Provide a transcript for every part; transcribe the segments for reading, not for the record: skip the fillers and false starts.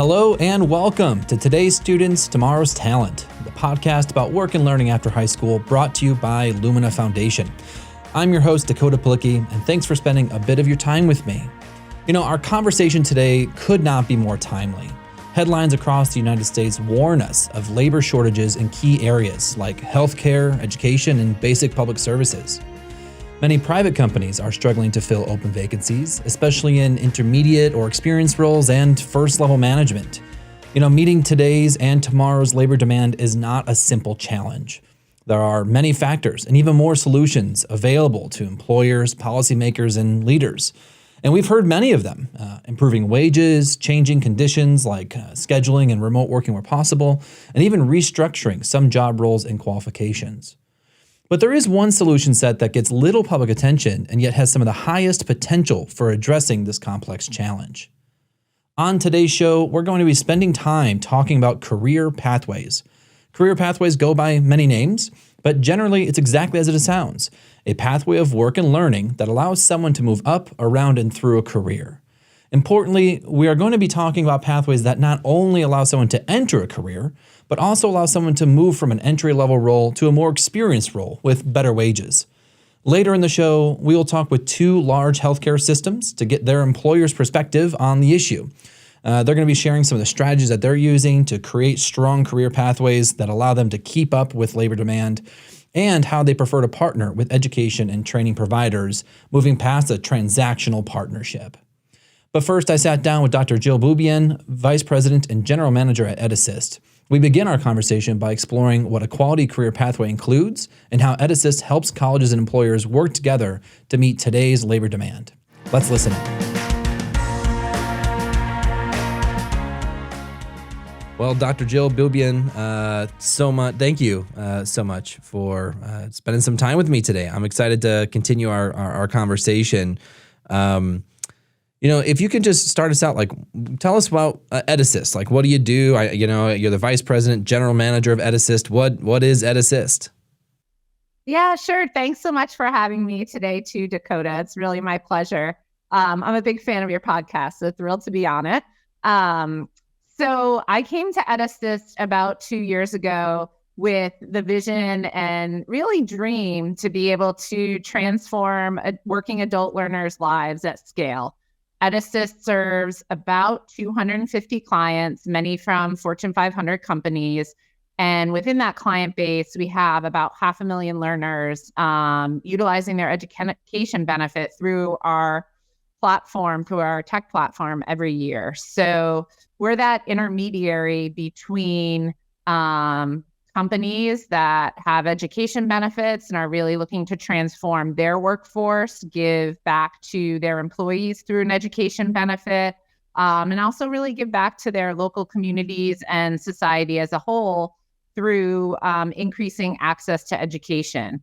Hello and welcome to Today's Students, Tomorrow's Talent, the podcast about work and learning after high school brought to you by Lumina Foundation. I'm your host, Dakota Palicki, and thanks for spending a bit of your time with me. You know, our conversation today could not be more timely. Headlines across the United States warn us of labor shortages in key areas like healthcare, education, and basic public services. Many private companies are struggling to fill open vacancies, especially in intermediate or experienced roles and first-level management. You know, meeting today's and tomorrow's labor demand is not a simple challenge. There are many factors and even more solutions available to employers, policymakers, and leaders. And we've heard many of them, improving wages, changing conditions like scheduling and remote working where possible, and even restructuring some job roles and qualifications. But there is one solution set that gets little public attention and yet has some of the highest potential for addressing this complex challenge. On today's show, we're going to be spending time talking about career pathways. Career pathways go by many names, but generally it's exactly as it sounds, a pathway of work and learning that allows someone to move up, around, and through a career. Importantly, we are going to be talking about pathways that not only allow someone to enter a career, but also allow someone to move from an entry-level role to a more experienced role with better wages. Later in the show, we will talk with two large healthcare systems to get their employers' perspective on the issue. They're going to be sharing some of the strategies that they're using to create strong career pathways that allow them to keep up with labor demand, and how they prefer to partner with education and training providers, moving past a transactional partnership. But first, I sat down with Dr. Jill Buban, Vice President and General Manager at EdAssist. We begin our conversation by exploring what a quality career pathway includes and how EdAssist helps colleges and employers work together to meet today's labor demand. Let's listen in. Well, Dr. Jill Buban, thank you so much for spending some time with me today. I'm excited to continue our conversation. If you can just start us out, tell us about EdAssist. What do you do? You're the Vice President, General Manager of EdAssist. What is EdAssist? Yeah, sure. Thanks so much for having me today too, Dakota. It's really my pleasure. I'm a big fan of your podcast, so thrilled to be on it. So I came to EdAssist about 2 years ago with the vision and really dream to be able to transform working adult learners' lives at scale. EdAssist serves about 250 clients, many from Fortune 500 companies. And within that client base, we have about 500,000 learners utilizing their education benefit through our platform, through our tech platform every year. So we're that intermediary between companies that have education benefits and are really looking to transform their workforce, give back to their employees through an education benefit, and also really give back to their local communities and society as a whole through increasing access to education.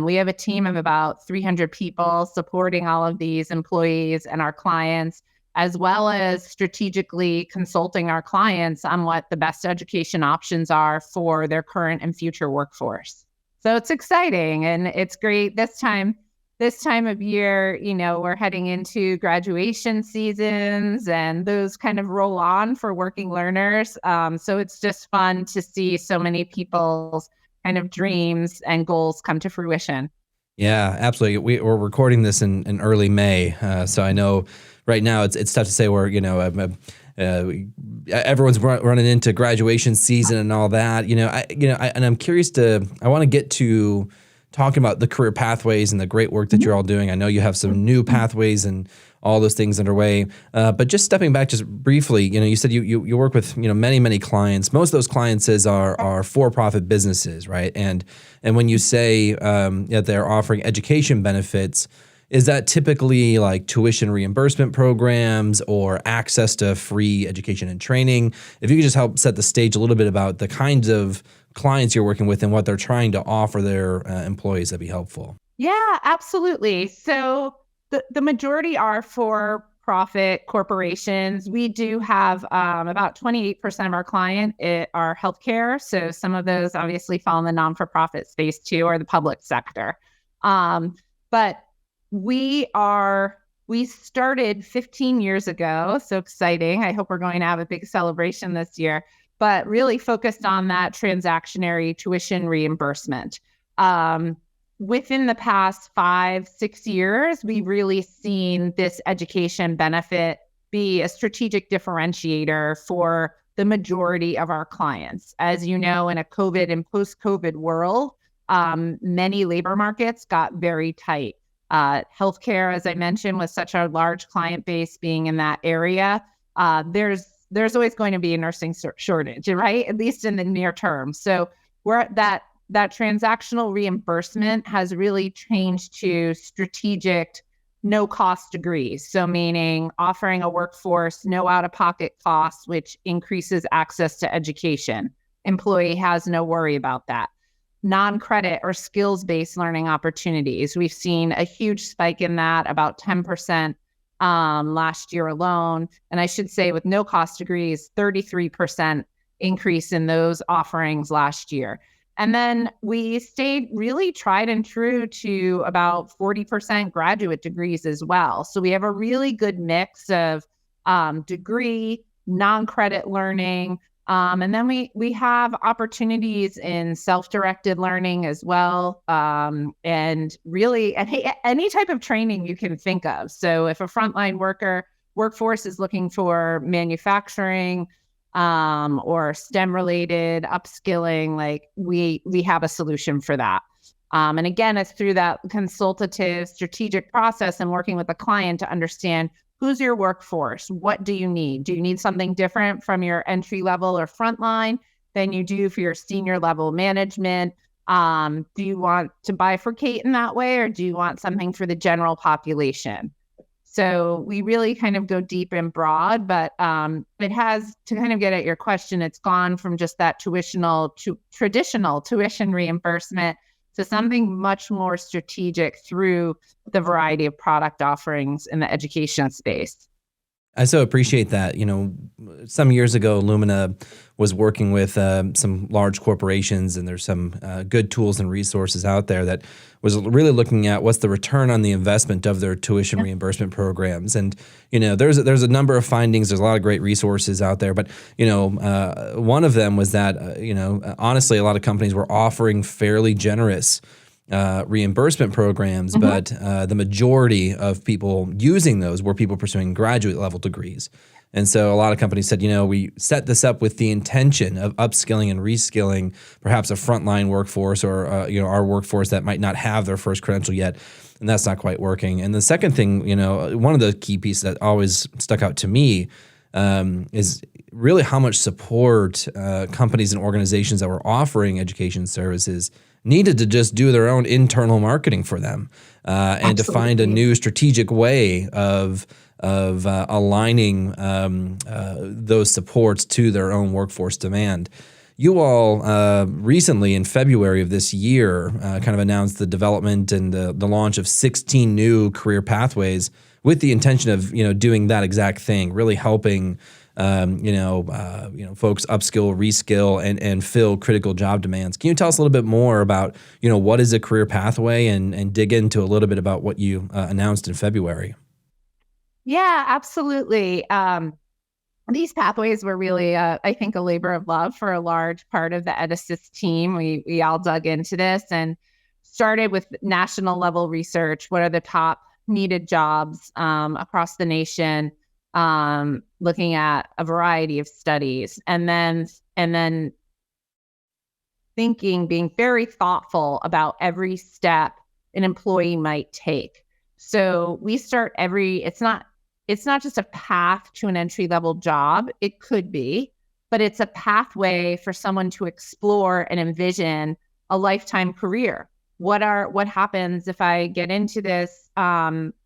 We have a team of about 300 people supporting all of these employees and our clients, as well as strategically consulting our clients on what the best education options are for their current and future workforce. So it's exciting and it's great this time of year. We're heading into graduation seasons and those kind of roll on for working learners. So it's just fun to see so many people's kind of dreams and goals come to fruition. Yeah, absolutely. We're recording this in early May, so I know right now it's tough to say where everyone's running into graduation season and all that. And I'm curious I want to get to talking about the career pathways and the great work that you're all doing. I know you have some new pathways and all those things underway. But just stepping back just briefly, you said you work with many clients. Most of those clients are for-profit businesses, right? And when you say that they're offering education benefits, is that typically like tuition reimbursement programs or access to free education and training? If you could just help set the stage a little bit about the kinds of clients you're working with and what they're trying to offer their employees, that'd be helpful. Yeah, absolutely. So the majority are for-profit corporations. We do have about 28% of our client are healthcare. So some of those obviously fall in the non-for-profit space too, or the public sector. But we are We started 15 years ago. So exciting. I hope we're going to have a big celebration this year, but really focused on that transactionary tuition reimbursement. Within the past 5-6 years, we've really seen this education benefit be a strategic differentiator for the majority of our clients. As you know, in a COVID and post-COVID world, many labor markets got very tight. Healthcare, as I mentioned, with such a large client base being in that area, there's always going to be a nursing shortage, right? At least in the near term. So that transactional reimbursement has really changed to strategic no-cost degrees. So meaning offering a workforce no out-of-pocket costs, which increases access to education. Employee has no worry about that. Non-credit or skills-based learning opportunities. We've seen a huge spike in that, about 10% last year alone. And I should say with no-cost degrees, 33% increase in those offerings last year. And then we stayed really tried and true to about 40% graduate degrees as well. So we have a really good mix of degree, non-credit learning, and then we have opportunities in self-directed learning as well, and really any type of training you can think of. So if a frontline workforce is looking for manufacturing, or STEM-related upskilling, like we have a solution for that. And again, it's through that consultative, strategic process and working with the client to understand who's your workforce, what do you need? Do you need something different from your entry level or frontline than you do for your senior level management? Do you want to bifurcate in that way, or do you want something for the general population? So we really kind of go deep and broad, but it has, to kind of get at your question, it's gone from just that traditional tuition reimbursement to something much more strategic through the variety of product offerings in the education space. I so appreciate that. Some years ago, Lumina was working with some large corporations, and there's some good tools and resources out there that was really looking at what's the return on the investment of their tuition reimbursement programs. And, there's a number of findings. There's a lot of great resources out there. But, one of them was that, honestly, a lot of companies were offering fairly generous reimbursement programs, but the majority of people using those were people pursuing graduate level degrees. And so a lot of companies said, we set this up with the intention of upskilling and reskilling perhaps a frontline workforce or, our workforce that might not have their first credential yet. And that's not quite working. And the second thing, one of the key pieces that always stuck out to me is really how much support companies and organizations that were offering education services needed to just do their own internal marketing for them, and to find a new strategic way of aligning those supports to their own workforce demand. You all recently, in February of this year, kind of announced the development and the launch of 16 new career pathways with the intention of doing that exact thing, really helping folks upskill, reskill, and fill critical job demands. Can you tell us a little bit more about, what is a career pathway, and dig into a little bit about what you announced in February? Yeah, absolutely. These pathways were really, I think, a labor of love for a large part of the EdAssist team. We all dug into this and started with national level research. What are the top needed jobs across the nation? Looking at a variety of studies, and then being very thoughtful about every step an employee might take. So we start it's not just a path to an entry level job. It could be, but it's a pathway for someone to explore and envision a lifetime career. What happens if I get into this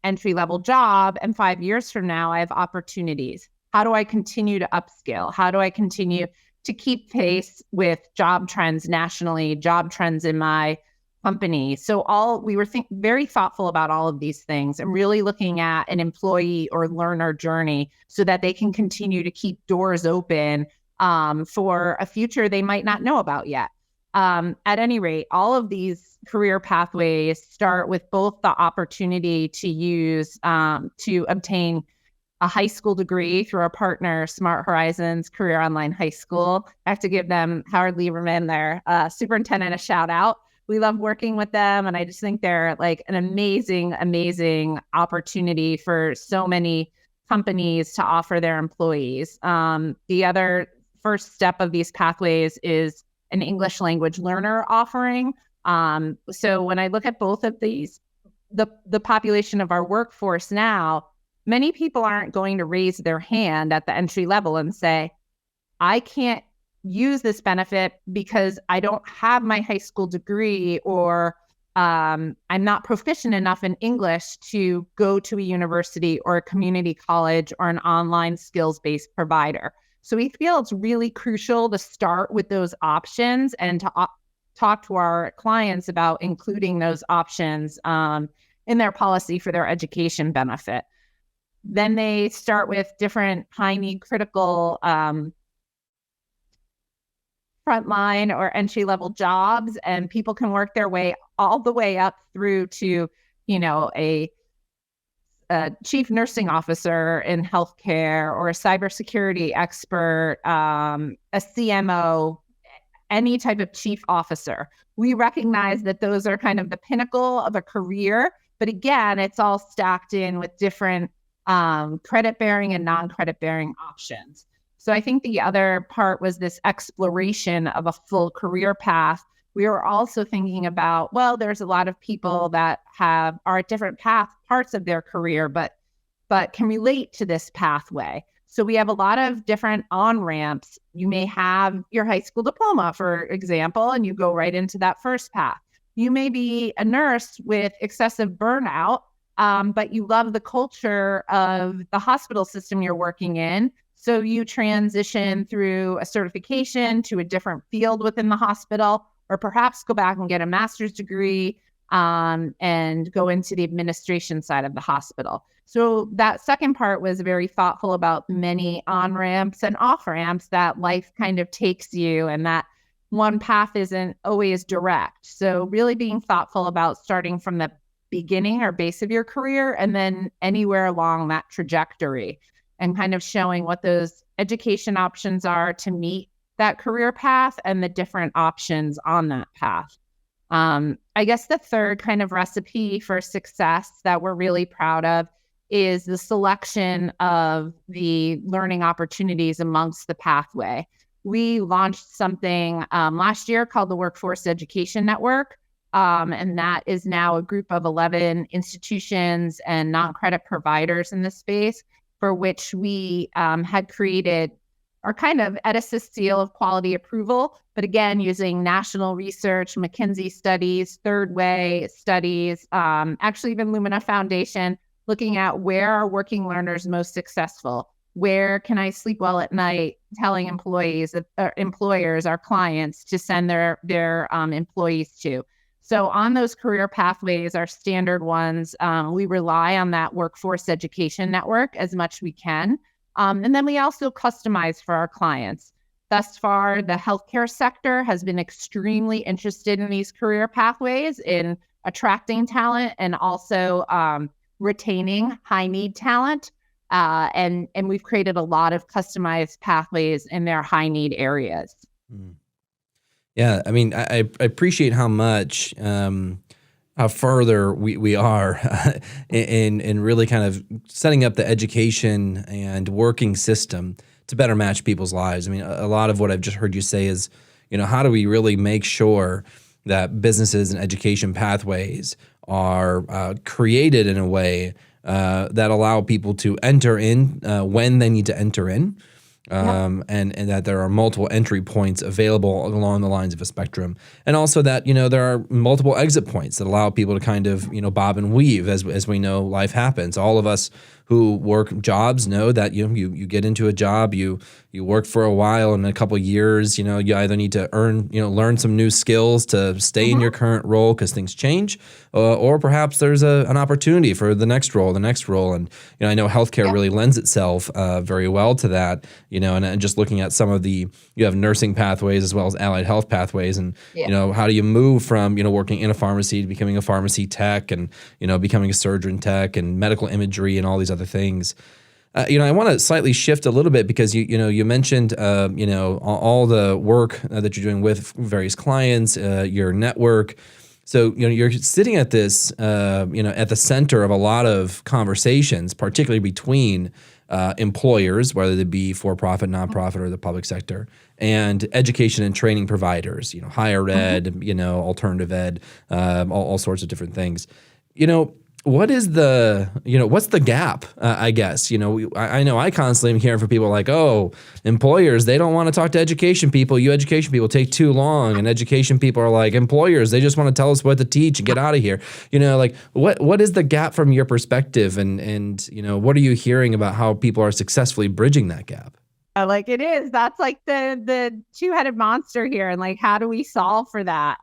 entry level job and 5 years from now I have opportunities? How do I continue to upskill? How do I continue to keep pace with job trends nationally, job trends in my company? So we were very thoughtful about all of these things and really looking at an employee or learner journey so that they can continue to keep doors open for a future they might not know about yet. At any rate, all of these career pathways start with both the opportunity to use to obtain a high school degree through our partner, Smart Horizons Career Online High School. I have to give them, Howard Lieberman, their superintendent, a shout out. We love working with them, and I just think they're like an amazing, amazing opportunity for so many companies to offer their employees. The other first step of these pathways is an English language learner offering. So when I look at both of these, the population of our workforce now, many people aren't going to raise their hand at the entry level and say, I can't use this benefit because I don't have my high school degree, or I'm not proficient enough in English to go to a university or a community college or an online skills-based provider. So we feel it's really crucial to start with those options and to talk to our clients about including those options in their policy for their education benefit. Then they start with different high-need critical frontline or entry-level jobs, and people can work their way all the way up through to, a chief nursing officer in healthcare, or a cybersecurity expert, a CMO, any type of chief officer. We recognize that those are kind of the pinnacle of a career, but again, it's all stacked in with different credit-bearing and non-credit-bearing options. So I think the other part was this exploration of a full career path. We were also thinking about, well, there's a lot of people that are at different parts of their career, but can relate to this pathway. So we have a lot of different on-ramps. You may have your high school diploma, for example, and you go right into that first path. You may be a nurse with excessive burnout, but you love the culture of the hospital system you're working in. So you transition through a certification to a different field within the hospital, or perhaps go back and get a master's degree and go into the administration side of the hospital. So that second part was very thoughtful about many on-ramps and off-ramps that life kind of takes you, and that one path isn't always direct. So really being thoughtful about starting from the beginning or base of your career and then anywhere along that trajectory, and kind of showing what those education options are to meet that career path and the different options on that path. I guess the third kind of recipe for success that we're really proud of is the selection of the learning opportunities amongst the pathway. We launched something last year called the Workforce Education Network, and that is now a group of 11 institutions and non-credit providers in this space, for which we had created our kind of EdAssist seal of quality approval, but again, using national research, McKinsey studies, Third Way studies, actually even Lumina Foundation, looking at where are working learners most successful? Where can I sleep well at night telling employers, our clients, to send their employees to? So on those career pathways, our standard ones, we rely on that workforce education network as much as we can. And then we also customize for our clients. Thus far, the healthcare sector has been extremely interested in these career pathways, in attracting talent and also retaining high-need talent. And we've created a lot of customized pathways in their high-need areas. Yeah, I mean, I appreciate how much, how further we are in really kind of setting up the education and working system to better match people's lives. I mean, a lot of what I've just heard you say is, how do we really make sure that businesses and education pathways are created in a way that allow people to enter in when they need to enter in. And that there are multiple entry points available along the lines of a spectrum. And also that, there are multiple exit points that allow people to kind of, bob and weave as we know life happens. All of us who work jobs know that you get into a job, you work for a while, and in a couple of years, you either need to learn some new skills to stay in your current role because things change, or perhaps there's an opportunity for the next role. And I know healthcare really lends itself very well to that. And just looking at some of you have nursing pathways as well as allied health pathways, and how do you move from working in a pharmacy to becoming a pharmacy tech, and becoming a surgeon tech and medical imagery and all these other things. I want to slightly shift a little bit because you mentioned all the work that you're doing with various clients, your network. So you're sitting at this at the center of a lot of conversations, particularly between employers, whether they be for-profit, nonprofit, or the public sector, and education and training providers, higher ed, alternative ed, all sorts of different things. What is what's the gap, I guess? I know I constantly am hearing from people like, oh, employers, they don't want to talk to education people. You education people take too long. And education people are like, employers, they just want to tell us what to teach and get out of here. What is the gap from your perspective? And what are you hearing about how people are successfully bridging that gap? Like it is. That's like the two-headed monster here. And like, how do we solve for that?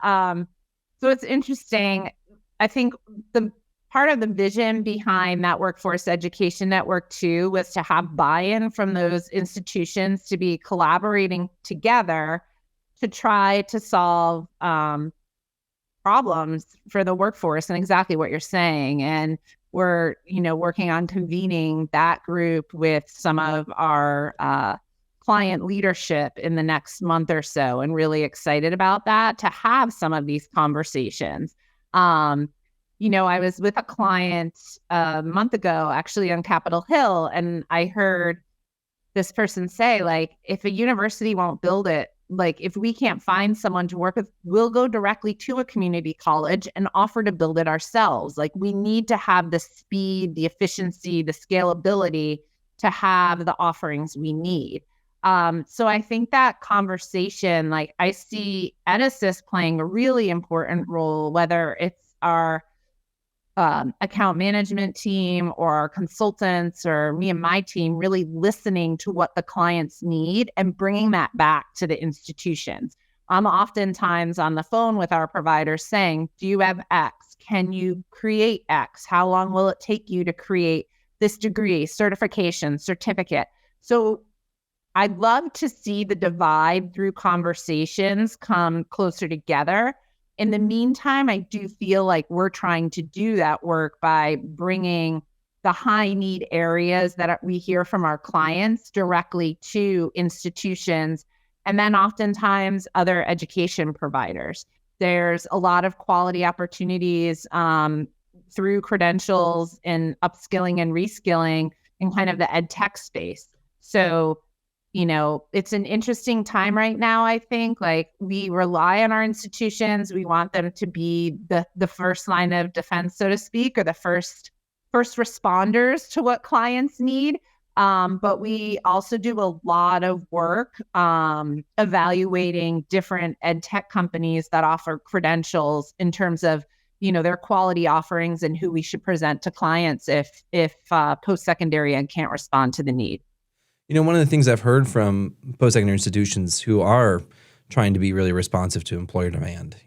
So it's interesting. I think the part of the vision behind that workforce education network too was to have buy-in from those institutions to be collaborating together to try to solve problems for the workforce, and exactly what you're saying. And we're, working on convening that group with some of our client leadership in the next month or so, and really excited about that, to have some of these conversations. I was with a client a month ago, actually on Capitol Hill, and I heard this person say, like, if a university won't build it, like, if we can't find someone to work with, we'll go directly to a community college and offer to build it ourselves. Like, we need to have the speed, the efficiency, the scalability to have the offerings we need. So I think that conversation, like, I see EdAssist playing a really important role, whether it's our account management team or our consultants or me and my team, really listening to what the clients need and bringing that back to the institutions. I'm oftentimes on the phone with our providers saying, do you have X? Can you create X? How long will it take you to create this degree, certification, certificate? So I'd love to see the divide through conversations come closer together. In the meantime, I do feel like we're trying to do that work by bringing the high need areas that we hear from our clients directly to institutions, and then oftentimes other education providers. There's a lot of quality opportunities through credentials and upskilling and reskilling in kind of the ed tech space. So it's an interesting time right now, I think. Like, we rely on our institutions. We want them to be the first line of defense, so to speak, or the first responders to what clients need. But we also do a lot of work evaluating different ed tech companies that offer credentials in terms of, their quality offerings and who we should present to clients if post-secondary ed can't respond to the need. One of the things I've heard from post-secondary institutions who are trying to be really responsive to employer demand,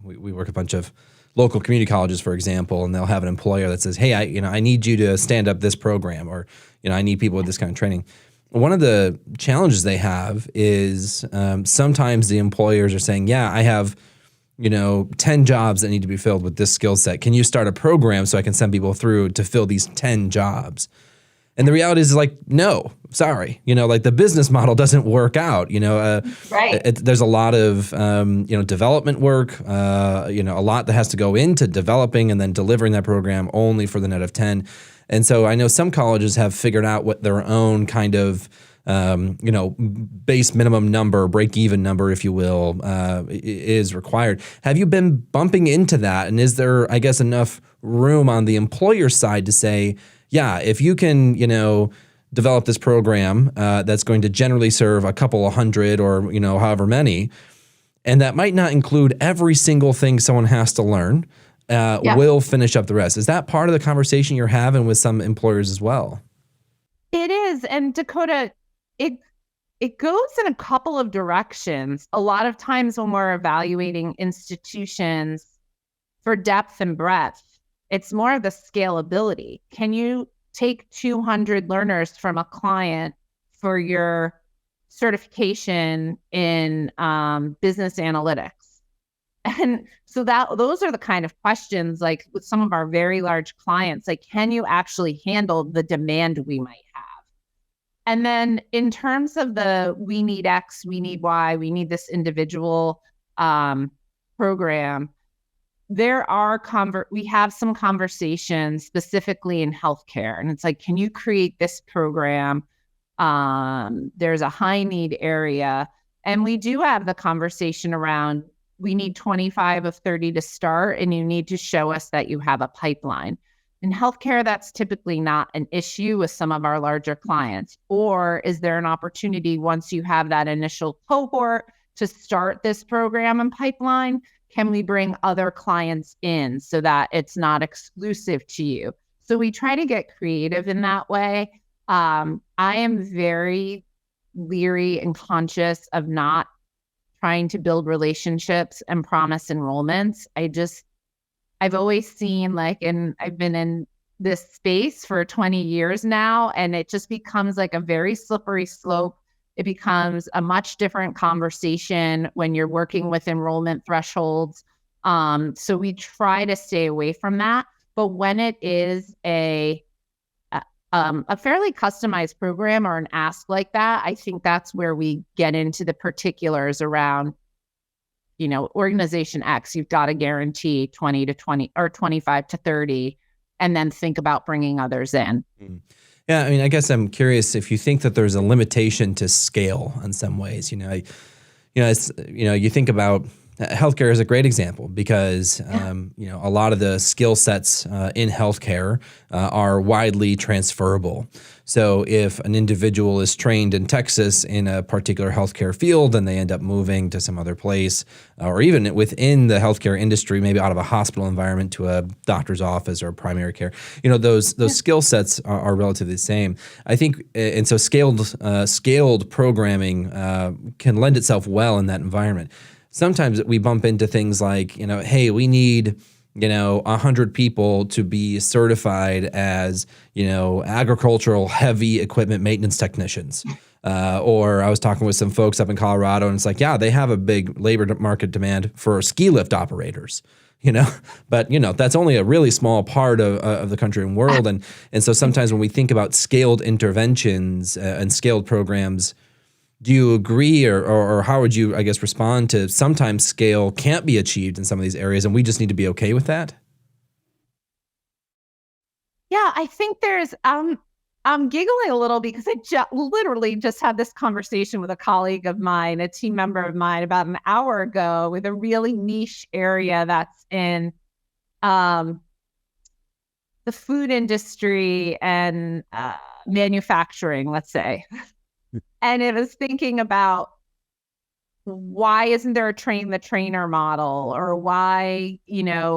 we work a bunch of local community colleges, for example, and they'll have an employer that says, hey, I need you to stand up this program, or, I need people with this kind of training. One of the challenges they have is sometimes the employers are saying, yeah, I have, 10 jobs that need to be filled with this skill set. Can you start a program so I can send people through to fill these 10 jobs? And the reality is, like, no, sorry, like, the business model doesn't work out. Right. There's a lot of, development work, a lot that has to go into developing and then delivering that program only for the net of 10. And so I know some colleges have figured out what their own kind of, base minimum number, break even number, if you will, is required. Have you been bumping into that? And is there, I guess, enough room on the employer side to say, yeah, if you can, develop this program that's going to generally serve a couple of hundred or, however many, and that might not include every single thing someone has to learn, we'll finish up the rest. Is that part of the conversation you're having with some employers as well? It is. And Dakota, it it goes in a couple of directions. A lot of times when we're evaluating institutions for depth and breadth, it's more of the scalability. Can you take 200 learners from a client for your certification in business analytics? And so those are the kind of questions, like with some of our very large clients, like, can you actually handle the demand we might have? And then in terms of we need X, we need Y, we need this individual program, we have some conversations specifically in healthcare. And it's like, can you create this program? There's a high need area. And we do have the conversation around, we need 25 of 30 to start, and you need to show us that you have a pipeline. In healthcare, that's typically not an issue with some of our larger clients. Or is there an opportunity once you have that initial cohort to start this program and pipeline? Can we bring other clients in so that it's not exclusive to you? So we try to get creative in that way. I am very leery and conscious of not trying to build relationships and promise enrollments. I've always seen and I've been in this space for 20 years now, and it just becomes like a very slippery slope. It becomes a much different conversation when you're working with enrollment thresholds. So we try to stay away from that. But when it is a fairly customized program or an ask like that, I think that's where we get into the particulars around, organization X, you've got to guarantee 20 to 20 or 25 to 30, and then think about bringing others in. Yeah, I mean, I guess I'm curious if you think that there's a limitation to scale in some ways. You think about healthcare is a great example because, a lot of the skill sets in healthcare are widely transferable. So if an individual is trained in Texas in a particular healthcare field and they end up moving to some other place, or even within the healthcare industry, maybe out of a hospital environment to a doctor's office or primary care, those skill sets are relatively the same. I think, and so scaled programming can lend itself well in that environment. Sometimes we bump into things like, hey, we need 100 people to be certified as, agricultural heavy equipment maintenance technicians. Or I was talking with some folks up in Colorado, and it's like, yeah, they have a big labor market demand for ski lift operators, but that's only a really small part of the country and world. And so sometimes when we think about scaled interventions and scaled programs, do you agree or how would you, I guess, respond to sometimes scale can't be achieved in some of these areas and we just need to be okay with that? Yeah, I think I'm giggling a little because I literally just had this conversation with a colleague of mine, a team member of mine, about an hour ago with a really niche area that's in the food industry and manufacturing, let's say. And it was thinking about, why isn't there a train the trainer model, or why,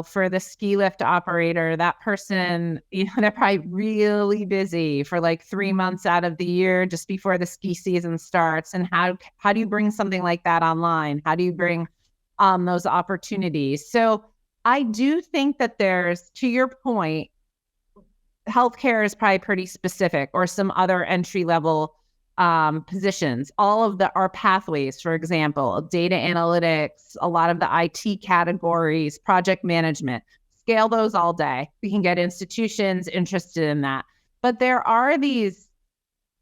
for the ski lift operator, that person, they're probably really busy for like 3 months out of the year just before the ski season starts. And how do you bring something like that online? How do you bring those opportunities? So I do think that there's, to your point, healthcare is probably pretty specific, or some other entry level positions. All of our pathways, for example, data analytics, a lot of the IT categories, project management, scale those all day. We can get institutions interested in that. But there are these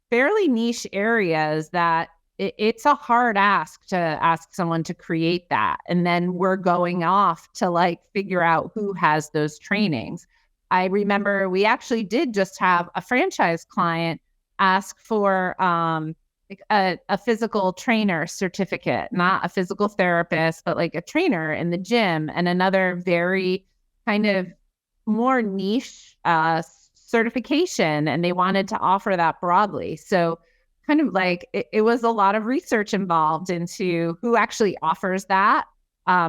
fairly niche areas that it's a hard ask to ask someone to create that. And then we're going off to figure out who has those trainings. I remember we actually did just have a franchise client ask for a physical trainer certificate, not a physical therapist, but like a trainer in the gym, and another very kind of more niche certification. And they wanted to offer that broadly. So kind of it was a lot of research involved into who actually offers that,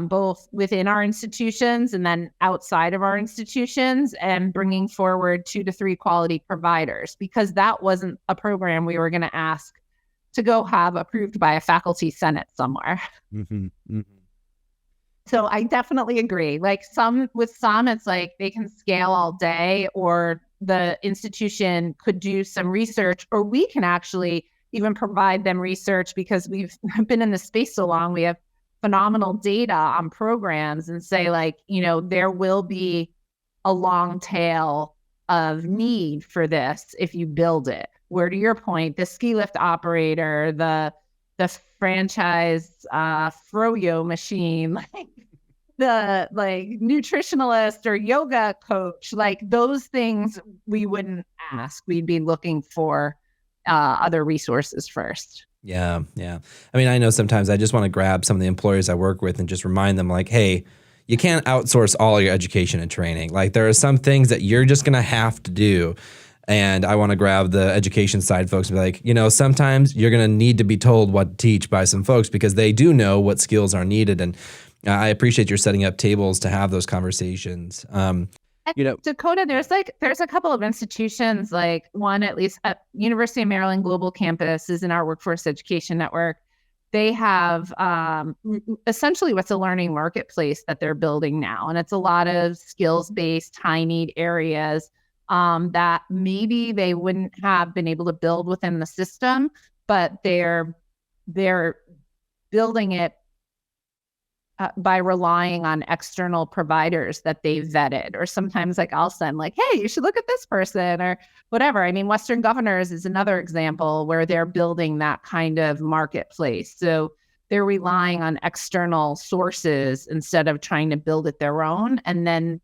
both within our institutions and then outside of our institutions, and bringing forward 2 to 3 quality providers, because that wasn't a program we were going to ask to go have approved by a faculty senate somewhere. Mm-hmm. Mm-hmm. So I definitely agree. Like some, it's like they can scale all day, or the institution could do some research, or we can actually even provide them research because we've been in the space so long. We have phenomenal data on programs and say, like, there will be a long tail of need for this if you build it. Where, to your point, the ski lift operator, the franchise froyo machine, like the nutritionalist or yoga coach, like those things we wouldn't ask. We'd be looking for other resources first. Yeah. Yeah. I mean, I know sometimes I just want to grab some of the employers I work with and just remind them, like, hey, you can't outsource all your education and training. Like, there are some things that you're just going to have to do. And I want to grab the education side folks and be like, sometimes you're going to need to be told what to teach by some folks because they do know what skills are needed. And I appreciate your setting up tables to have those conversations. Dakota, there's a couple of institutions, like one at least at University of Maryland Global Campus is in our workforce education network. They have essentially what's a learning marketplace that they're building now. And it's a lot of skills-based, high-need areas that maybe they wouldn't have been able to build within the system, but they're building it by relying on external providers that they've vetted. Or sometimes, like, I'll send like, hey, you should look at this person or whatever. I mean, Western Governors is another example where they're building that kind of marketplace. So they're relying on external sources instead of trying to build it their own. And then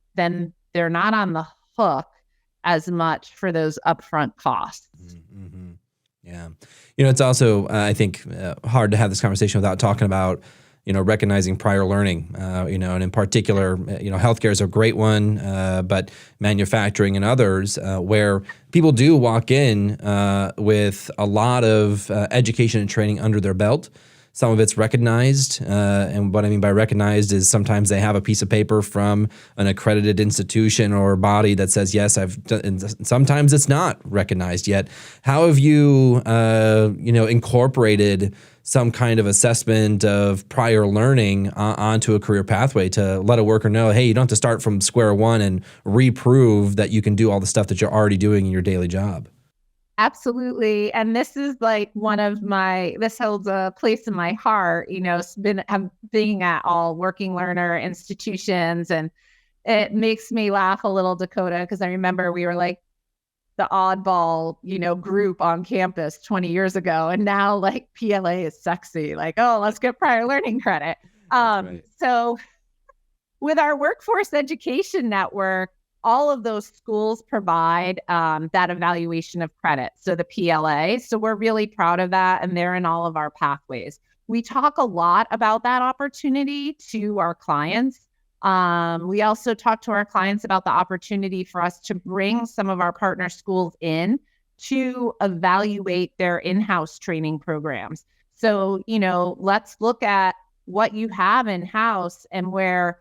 they're not on the hook as much for those upfront costs. Mm-hmm. Yeah. It's also, I think, hard to have this conversation without talking about, recognizing prior learning, and in particular, healthcare is a great one, but manufacturing and others, where people do walk in with a lot of education and training under their belt. Some of it's recognized, and what I mean by recognized is sometimes they have a piece of paper from an accredited institution or body that says, yes, I've done, and sometimes it's not recognized yet. How have you, incorporated some kind of assessment of prior learning onto a career pathway to let a worker know, hey, you don't have to start from square one and reprove that you can do all the stuff that you're already doing in your daily job? Absolutely. And this is like this holds a place in my heart, being at all working learner institutions. And it makes me laugh a little, Dakota, because I remember we were like the oddball, group on campus 20 years ago. And now like PLA is sexy, like, oh, let's get prior learning credit. Right. So with our workforce education network, all of those schools provide that evaluation of credit, so the PLA. So we're really proud of that, and they're in all of our pathways. We talk a lot about that opportunity to our clients. We also talk to our clients about the opportunity for us to bring some of our partner schools in to evaluate their in-house training programs. So, let's look at what you have in-house and where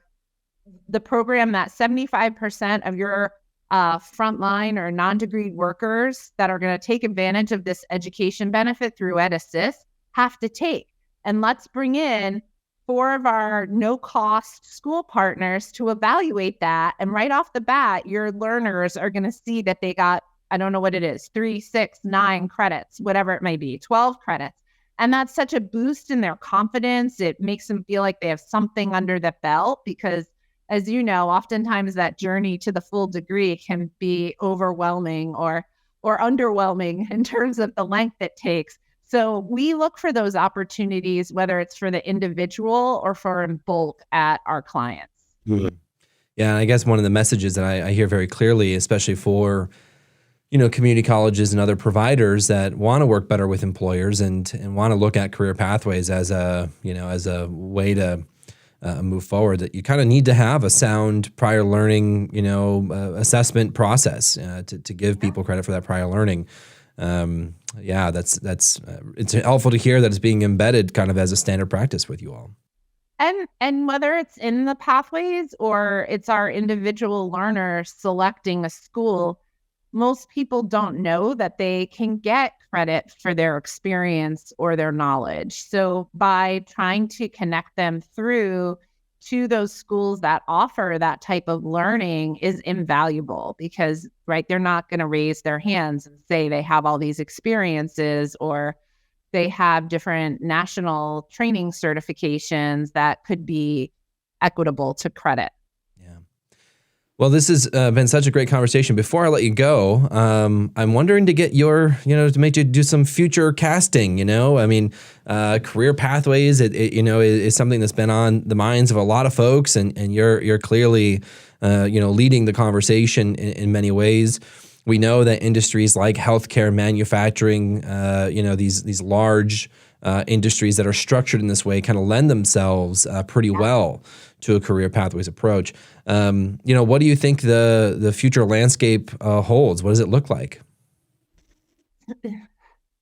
the program that 75% of your frontline or non-degreed workers that are going to take advantage of this education benefit through EdAssist have to take. And let's bring in 4 of our no-cost school partners to evaluate that. And right off the bat, your learners are going to see that they got, I don't know what it is, 3, 6, 9 credits, whatever it may be, 12 credits. And that's such a boost in their confidence. It makes them feel like they have something under the belt because, as you know, oftentimes that journey to the full degree can be overwhelming or underwhelming in terms of the length it takes. So we look for those opportunities, whether it's for the individual or for in bulk at our clients. Mm-hmm. Yeah, and I guess one of the messages that I hear very clearly, especially for community colleges and other providers that want to work better with employers and want to look at career pathways as a way to move forward, that you kind of need to have a sound prior learning, assessment process to give people credit for that prior learning. That's it's helpful to hear that it's being embedded kind of as a standard practice with you all. And whether it's in the pathways or it's our individual learner selecting a school, most people don't know that they can get credit for their experience or their knowledge. So by trying to connect them through to those schools that offer that type of learning is invaluable because, right, they're not going to raise their hands and say they have all these experiences or they have different national training certifications that could be equitable to credit. Yeah. Well, this has been such a great conversation. Before I let you go, I'm wondering to get your, to make you do some future casting, I mean, career pathways, is something that's been on the minds of a lot of folks, and you're clearly, leading the conversation in many ways. We know that industries like healthcare, manufacturing, these large industries that are structured in this way kind of lend themselves pretty well to a career pathways approach. What do you think the future landscape holds? What does it look like?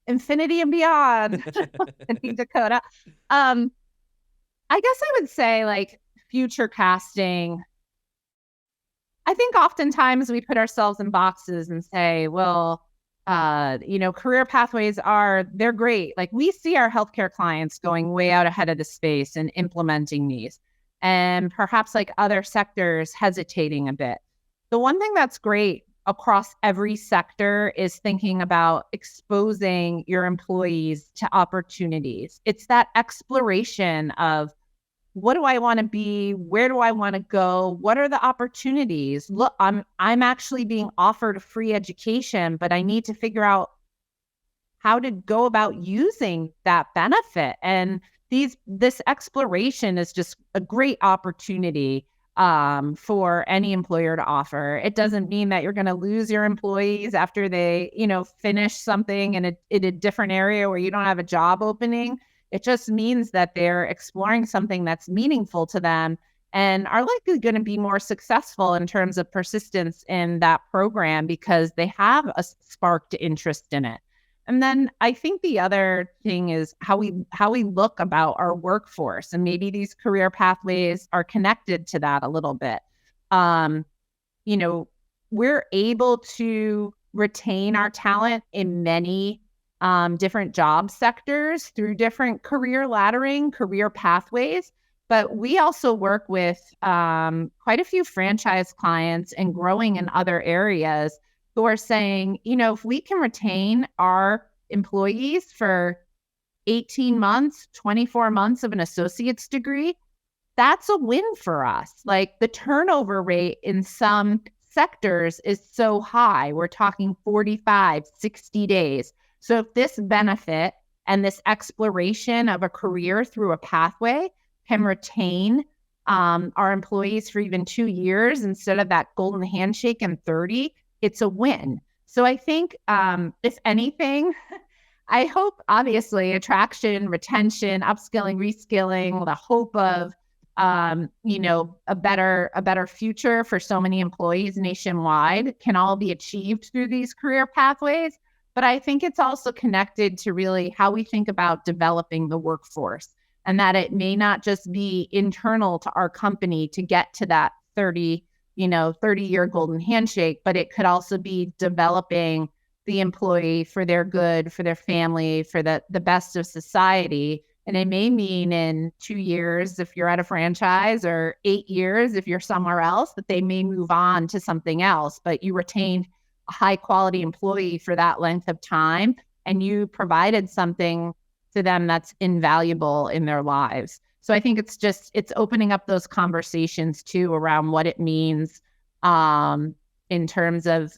Infinity and beyond. I think Dakota. I guess I would say like future casting. I think oftentimes we put ourselves in boxes and say, well, career pathways they're great. Like we see our healthcare clients going way out ahead of the space and implementing these, and perhaps like other sectors hesitating a bit. The one thing that's great across every sector is thinking about exposing your employees to opportunities. It's that exploration of, what do I want to be? Where do I want to go? What are the opportunities? Look, I'm actually being offered a free education, but I need to figure out how to go about using that benefit. And this exploration is just a great opportunity for any employer to offer. It doesn't mean that you're going to lose your employees after they, finish something in a different area where you don't have a job opening. It just means that they're exploring something that's meaningful to them and are likely going to be more successful in terms of persistence in that program because they have a sparked interest in it. And then I think the other thing is how we look about our workforce, and maybe these career pathways are connected to that a little bit. We're able to retain our talent in many different job sectors through different career laddering, career pathways. But we also work with quite a few franchise clients and growing in other areas who are saying, if we can retain our employees for 18 months, 24 months of an associate's degree, that's a win for us. Like the turnover rate in some sectors is so high. We're talking 45, 60 days. So if this benefit and this exploration of a career through a pathway can retain our employees for even 2 years instead of that golden handshake in 30, it's a win. So I think if anything, I hope obviously attraction, retention, upskilling, reskilling, the hope of a better future for so many employees nationwide can all be achieved through these career pathways. But I think it's also connected to really how we think about developing the workforce, and that it may not just be internal to our company to get to that 30-year golden handshake, but it could also be developing the employee for their good, for their family, for the best of society. And it may mean in 2 years, if you're at a franchise, or 8 years, if you're somewhere else, that they may move on to something else, but you retained a high quality employee for that length of time, and you provided something to them that's invaluable in their lives. So I think it's opening up those conversations too around what it means in terms of,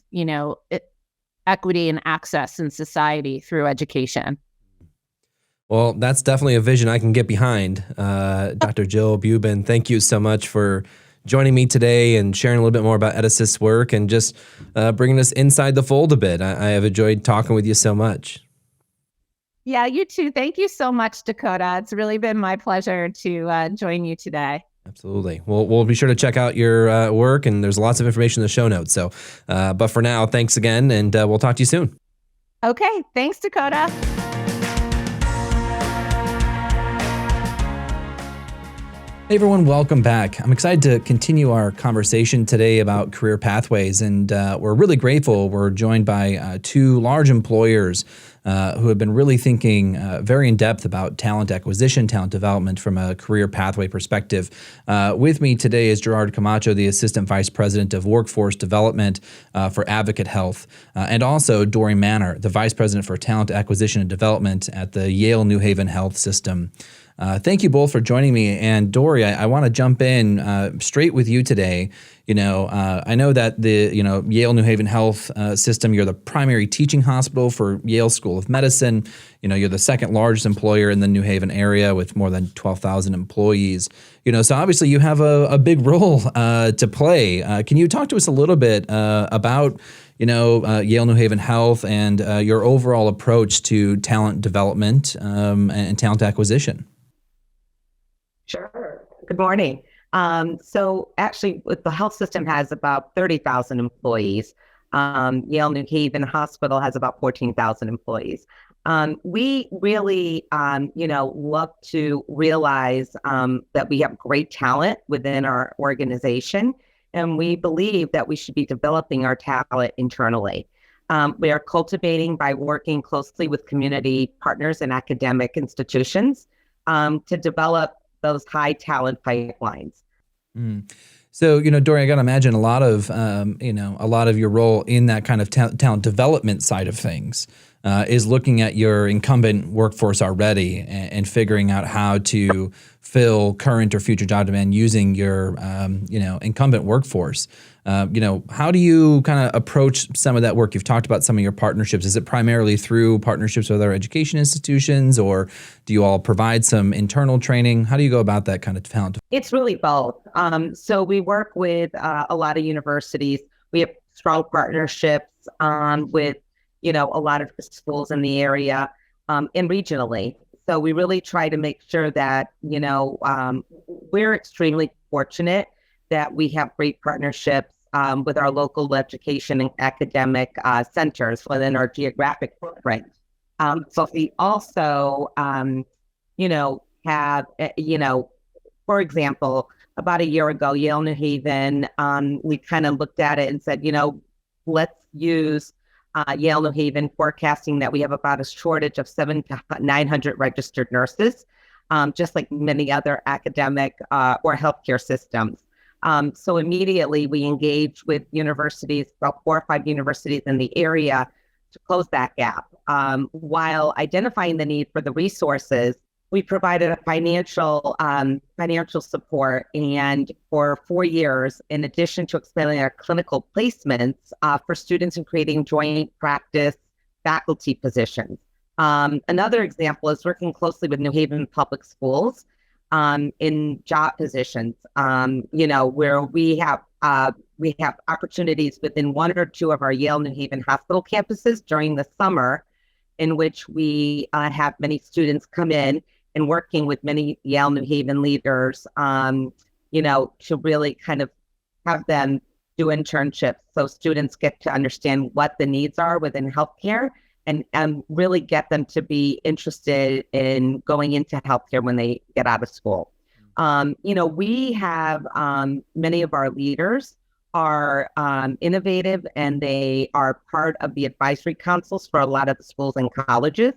equity and access in society through education. Well, that's definitely a vision I can get behind. Dr. Jill Buban, thank you so much for joining me today and sharing a little bit more about EdAssist's work and just bringing us inside the fold a bit. I have enjoyed talking with you so much. Yeah, you too. Thank you so much, Dakota. It's really been my pleasure to join you today. Absolutely. We'll be sure to check out your work, and there's lots of information in the show notes. So, but for now, thanks again, and we'll talk to you soon. Okay. Thanks, Dakota. Hey everyone, welcome back. I'm excited to continue our conversation today about career pathways, and we're really grateful. We're joined by two large employers who have been really thinking very in depth about talent acquisition, talent development from a career pathway perspective. With me today is Gerard Camacho, the Assistant Vice President of Workforce Development for Advocate Health, and also Dory Manor, the Vice President for Talent Acquisition and Development at the Yale New Haven Health System. Thank you both for joining me. And Dory, I want to jump in straight with you today. I know that the Yale New Haven Health System, you're the primary teaching hospital for Yale School of Medicine. You're the second largest employer in the New Haven area with more than 12,000 employees. So obviously you have a big role to play. Can you talk to us a little bit about Yale New Haven Health and your overall approach to talent development and talent acquisition? Sure. Good morning. So actually, the health system has about 30,000 employees. Yale New Haven Hospital has about 14,000 employees. We really, love to realize that we have great talent within our organization, and we believe that we should be developing our talent internally. We are cultivating by working closely with community partners and academic institutions to develop those high talent pipelines. So, Dory, I got to imagine a lot of your role in that kind of talent development side of things is looking at your incumbent workforce already and figuring out how to fill current or future job demand using your, incumbent workforce. How do you kind of approach some of that work? You've talked about some of your partnerships. Is it primarily through partnerships with other education institutions, or do you all provide some internal training? How do you go about that kind of talent? It's really both. So we work with a lot of universities. We have strong partnerships with, a lot of schools in the area and regionally. So we really try to make sure that, we're extremely fortunate that we have great partnerships with our local education and academic centers within our geographic footprint. So we also, have, for example, about a year ago, Yale New Haven, we kind of looked at it and said, let's use Yale New Haven forecasting that we have about a shortage of 700 to 900 registered nurses, just like many other academic or healthcare systems. So immediately we engaged with universities, about 4 or 5 universities in the area to close that gap. While identifying the need for the resources, we provided a financial support, and for 4 years, in addition to expanding our clinical placements for students in creating joint practice faculty positions. Another example is working closely with New Haven Public Schools in job positions, where we have opportunities within 1 or 2 of our Yale New Haven Hospital campuses during the summer, in which we have many students come in and working with many Yale New Haven leaders, to really kind of have them do internships so students get to understand what the needs are within healthcare and really get them to be interested in going into healthcare when they get out of school. We have many of our leaders are innovative, and they are part of the advisory councils for a lot of the schools and colleges.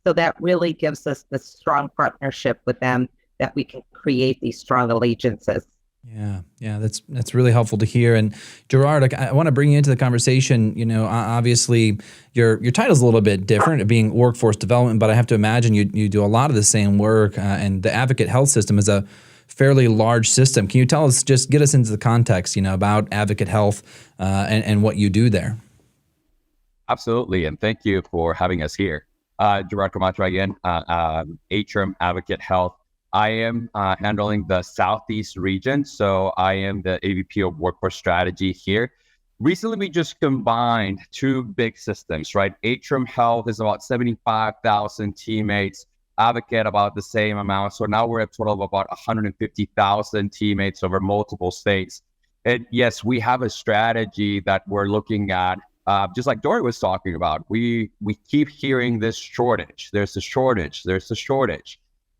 So that really gives us this strong partnership with them that we can create these strong allegiances. Yeah, that's really helpful to hear. And Gerard, I want to bring you into the conversation. Obviously your title's a little bit different, being workforce development, but I have to imagine you do a lot of the same work. And the Advocate Health System is a fairly large system. Can you tell us, just get us into the context, about Advocate Health and what you do there? Absolutely, and thank you for having us here. Gerard Camacho again, Atrium Advocate Health. I am handling the Southeast region, so I am the AVP of Workforce Strategy here. Recently, we just combined 2 big systems, right? Atrium Health is about 75,000 teammates, Advocate about the same amount. So now we're at a total of about 150,000 teammates over multiple states. And yes, we have a strategy that we're looking at. Just like Dory was talking about, we keep hearing this shortage. There's a shortage.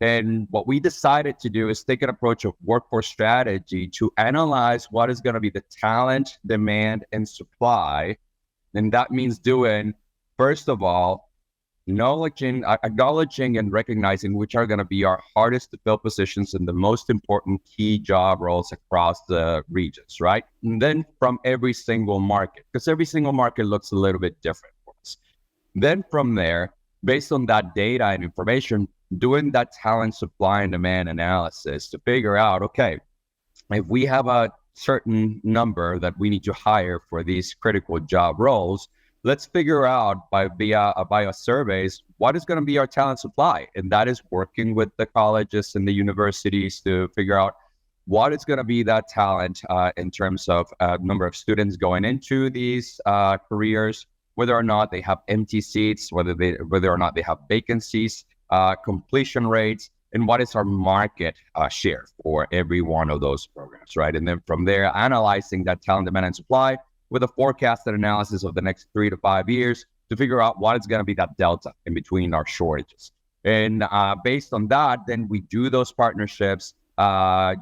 And what we decided to do is take an approach of workforce strategy to analyze what is going to be the talent, demand, and supply. And that means doing, first of all, acknowledging and recognizing which are going to be our hardest to fill positions and the most important key job roles across the regions, right? And then from every single market, because every single market looks a little bit different for us. Then from there, based on that data and information, doing that talent supply and demand analysis to figure out, okay, if we have a certain number that we need to hire for these critical job roles, let's figure out via surveys, what is going to be our talent supply? And that is working with the colleges and the universities to figure out what is going to be that talent in terms of number of students going into these careers, whether or not they have empty seats, whether or not they have vacancies, completion rates, and what is our market share for every one of those programs, right? And then from there, analyzing that talent demand and supply with a forecasted analysis of the next 3 to 5 years to figure out what is going to be that delta in between our shortages. And based on that, then we do those partnerships,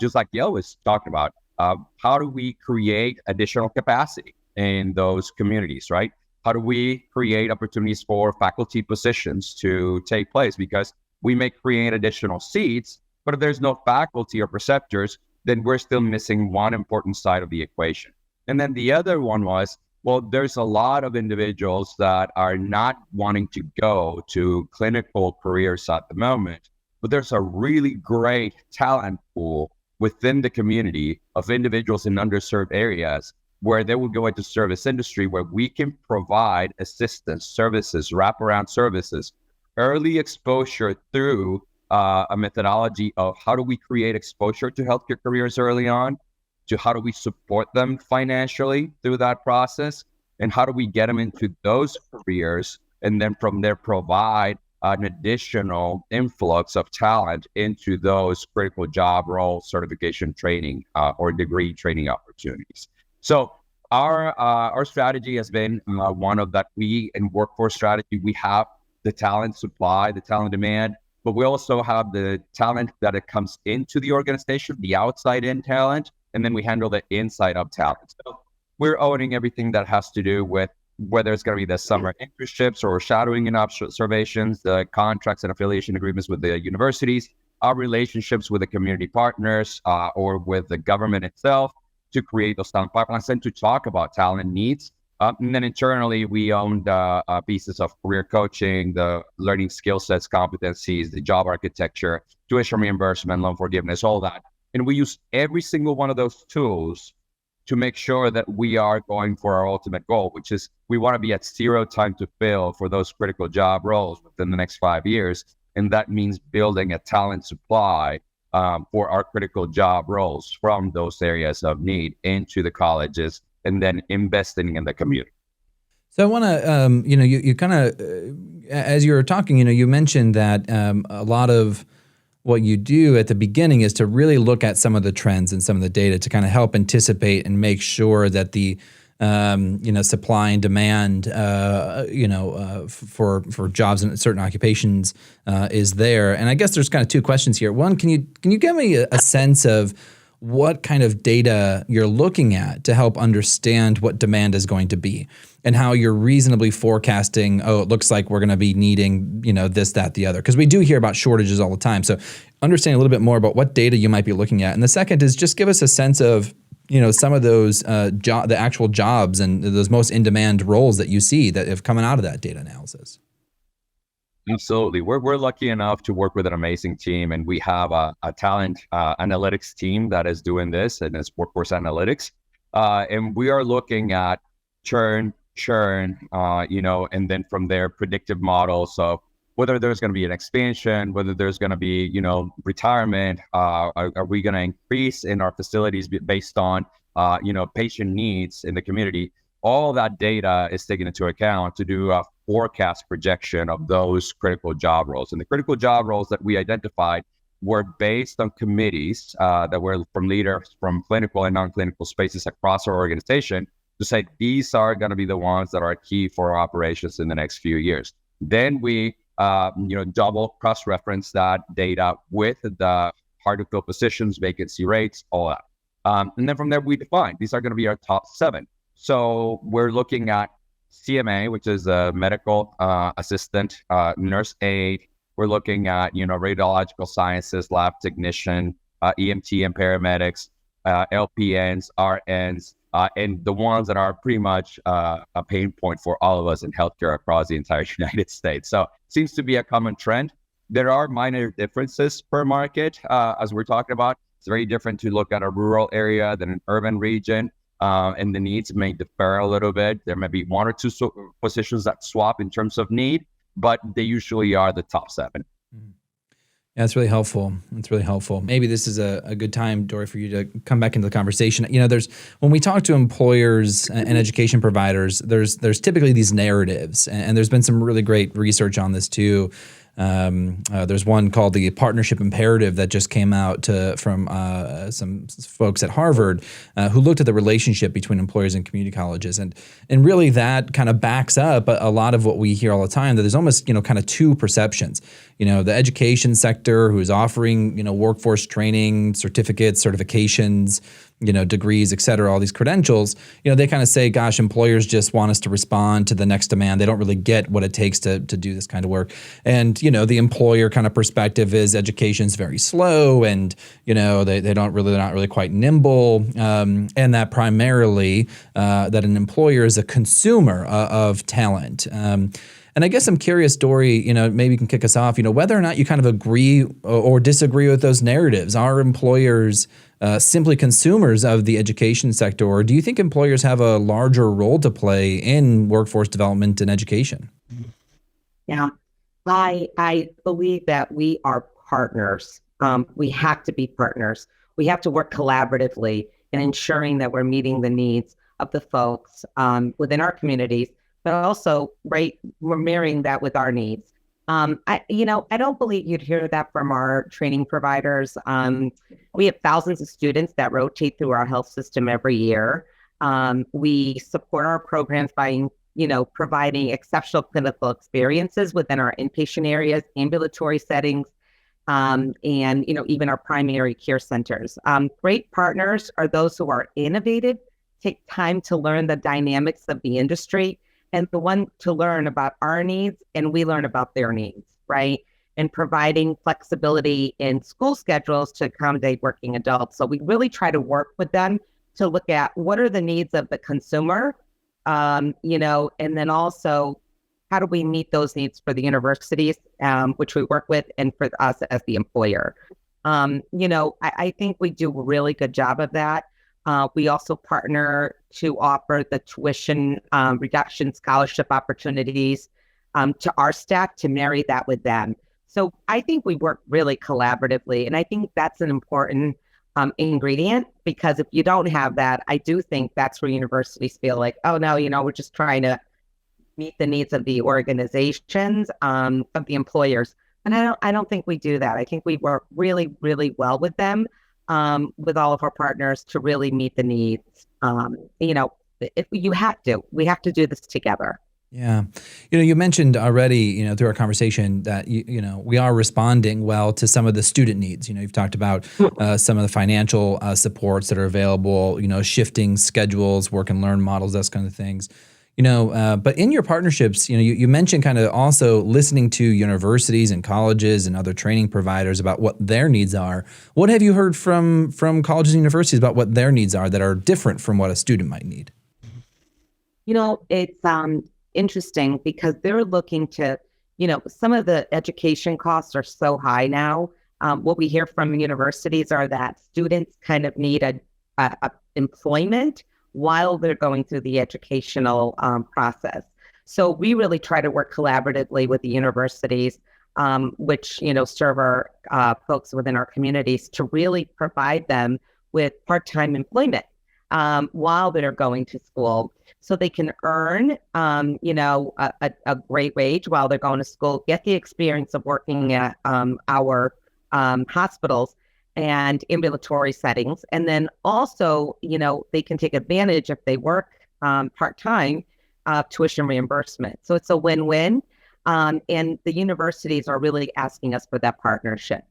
just like Yale was talking about. How do we create additional capacity in those communities, right? How do we create opportunities for faculty positions to take place? Because we may create additional seats, but if there's no faculty or preceptors, then we're still missing one important side of the equation. And then the other one was, well, there's a lot of individuals that are not wanting to go to clinical careers at the moment, but there's a really great talent pool within the community of individuals in underserved areas where they will go into service industry, where we can provide assistance, services, wraparound services, early exposure through a methodology of how do we create exposure to healthcare careers early on, to how do we support them financially through that process, and how do we get them into those careers, and then from there provide an additional influx of talent into those critical job role certification training or degree training opportunities. So our strategy has been one of that. We in workforce strategy, we have the talent supply, the talent demand, but we also have the talent that it comes into the organization, the outside in talent, and then we handle the inside of talent. So we're owning everything that has to do with whether it's going to be the summer internships or shadowing and observations, the contracts and affiliation agreements with the universities, our relationships with the community partners or with the government itself to create those talent pipelines and to talk about talent needs. And then internally, we owned pieces of career coaching, the learning skill sets, competencies, the job architecture, tuition reimbursement, loan forgiveness, all that. And we use every single one of those tools to make sure that we are going for our ultimate goal, which is we want to be at 0 time to fill for those critical job roles within the next 5 years. And that means building a talent supply for our critical job roles from those areas of need into the colleges and then investing in the community. So I want to, you kind of, as you were talking, you mentioned that a lot of what you do at the beginning is to really look at some of the trends and some of the data to kind of help anticipate and make sure that the supply and demand for jobs in certain occupations is there. And I guess there's kind of 2 questions here. One, can you give me a sense of what kind of data you're looking at to help understand what demand is going to be and how you're reasonably forecasting, it looks like we're going to be needing, this, that, the other. Because we do hear about shortages all the time. So understanding a little bit more about what data you might be looking at. And the second is just give us a sense of, some of those the actual jobs and those most in-demand roles that you see that have come out of that data analysis. Absolutely. We're lucky enough to work with an amazing team, and we have a talent analytics team that is doing this, and it's workforce analytics. And we are looking at churn, and then from there, predictive models of whether there's going to be an expansion, whether there's going to be, retirement, are we going to increase in our facilities based on, patient needs in the community. All that data is taken into account to do a forecast projection of those critical job roles. And the critical job roles that we identified were based on committees that were from leaders from clinical and non-clinical spaces across our organization to say these are going to be the ones that are key for our operations in the next few years. Then we double cross-reference that data with the hard-to-fill positions, vacancy rates, all that. And then from there, we define these are going to be our top 7. So we're looking at CMA, which is a medical assistant, nurse aide. We're looking at, radiological sciences, lab technician, EMT and paramedics, LPNs, RNs, and the ones that are pretty much a pain point for all of us in healthcare across the entire United States. So it seems to be a common trend. There are minor differences per market, as we're talking about. It's very different to look at a rural area than an urban region, and the needs may differ a little bit. There may be 1 or 2 positions that swap in terms of need, but they usually are the top 7. Yeah, that's really helpful. That's really helpful. Maybe this is a good time, Dory, for you to come back into the conversation. When we talk to employers and education providers, there's typically these narratives, and there's been some really great research on this too. There's one called the Partnership Imperative that just came out from some folks at Harvard who looked at the relationship between employers and community colleges. And really that kind of backs up a lot of what we hear all the time, that there's almost, kind of 2 perceptions. The education sector, who's offering, workforce training, certificates, certifications, degrees, et cetera, all these credentials, they kind of say, gosh, employers just want us to respond to the next demand. They don't really get what it takes to do this kind of work. And, the employer kind of perspective is education's very slow, and, they're not really quite nimble. And that primarily that an employer is a consumer of talent. And I guess I'm curious, Dory, maybe you can kick us off, whether or not you kind of agree or disagree with those narratives. Are employers simply consumers of the education sector, or do you think employers have a larger role to play in workforce development and education? Yeah, I believe that we are partners. We have to be partners. We have to work collaboratively in ensuring that we're meeting the needs of the folks within our communities, but also, right, we're marrying that with our needs. I don't believe you'd hear that from our training providers. We have thousands of students that rotate through our health system every year. We support our programs by, providing exceptional clinical experiences within our inpatient areas, ambulatory settings, and, even our primary care centers. Great partners are those who are innovative, take time to learn the dynamics of the industry, and the one to learn about our needs, and we learn about their needs, right? And providing flexibility in school schedules to accommodate working adults. So we really try to work with them to look at what are the needs of the consumer, and then also how do we meet those needs for the universities, which we work with, and for us as the employer. I think we do a really good job of that. We also partner to offer the tuition reduction scholarship opportunities to our staff to marry that with them. So I think we work really collaboratively, and I think that's an important ingredient, because if you don't have that, I do think that's where universities feel like, oh no, we're just trying to meet the needs of the organizations, of the employers. And I don't think we do that. I think we work really, really well with them. With all of our partners to really meet the needs. We have to do this together. Yeah. You mentioned already, through our conversation that, we are responding well to some of the student needs. You've talked about some of the financial supports that are available, shifting schedules, work and learn models, those kind of things. But in your partnerships, you mentioned kind of also listening to universities and colleges and other training providers about what their needs are. What have you heard from colleges and universities about what their needs are that are different from what a student might need? It's interesting because they're looking to, some of the education costs are so high now. What we hear from universities are that students kind of need a employment while they're going through the educational process. So we really try to work collaboratively with the universities, which, serve our folks within our communities, to really provide them with part-time employment while they're going to school, so they can earn, a great wage while they're going to school, get the experience of working at our hospitals and ambulatory settings. And then also, they can take advantage, if they work part-time, tuition reimbursement. So it's a win-win. And the universities are really asking us for that partnership.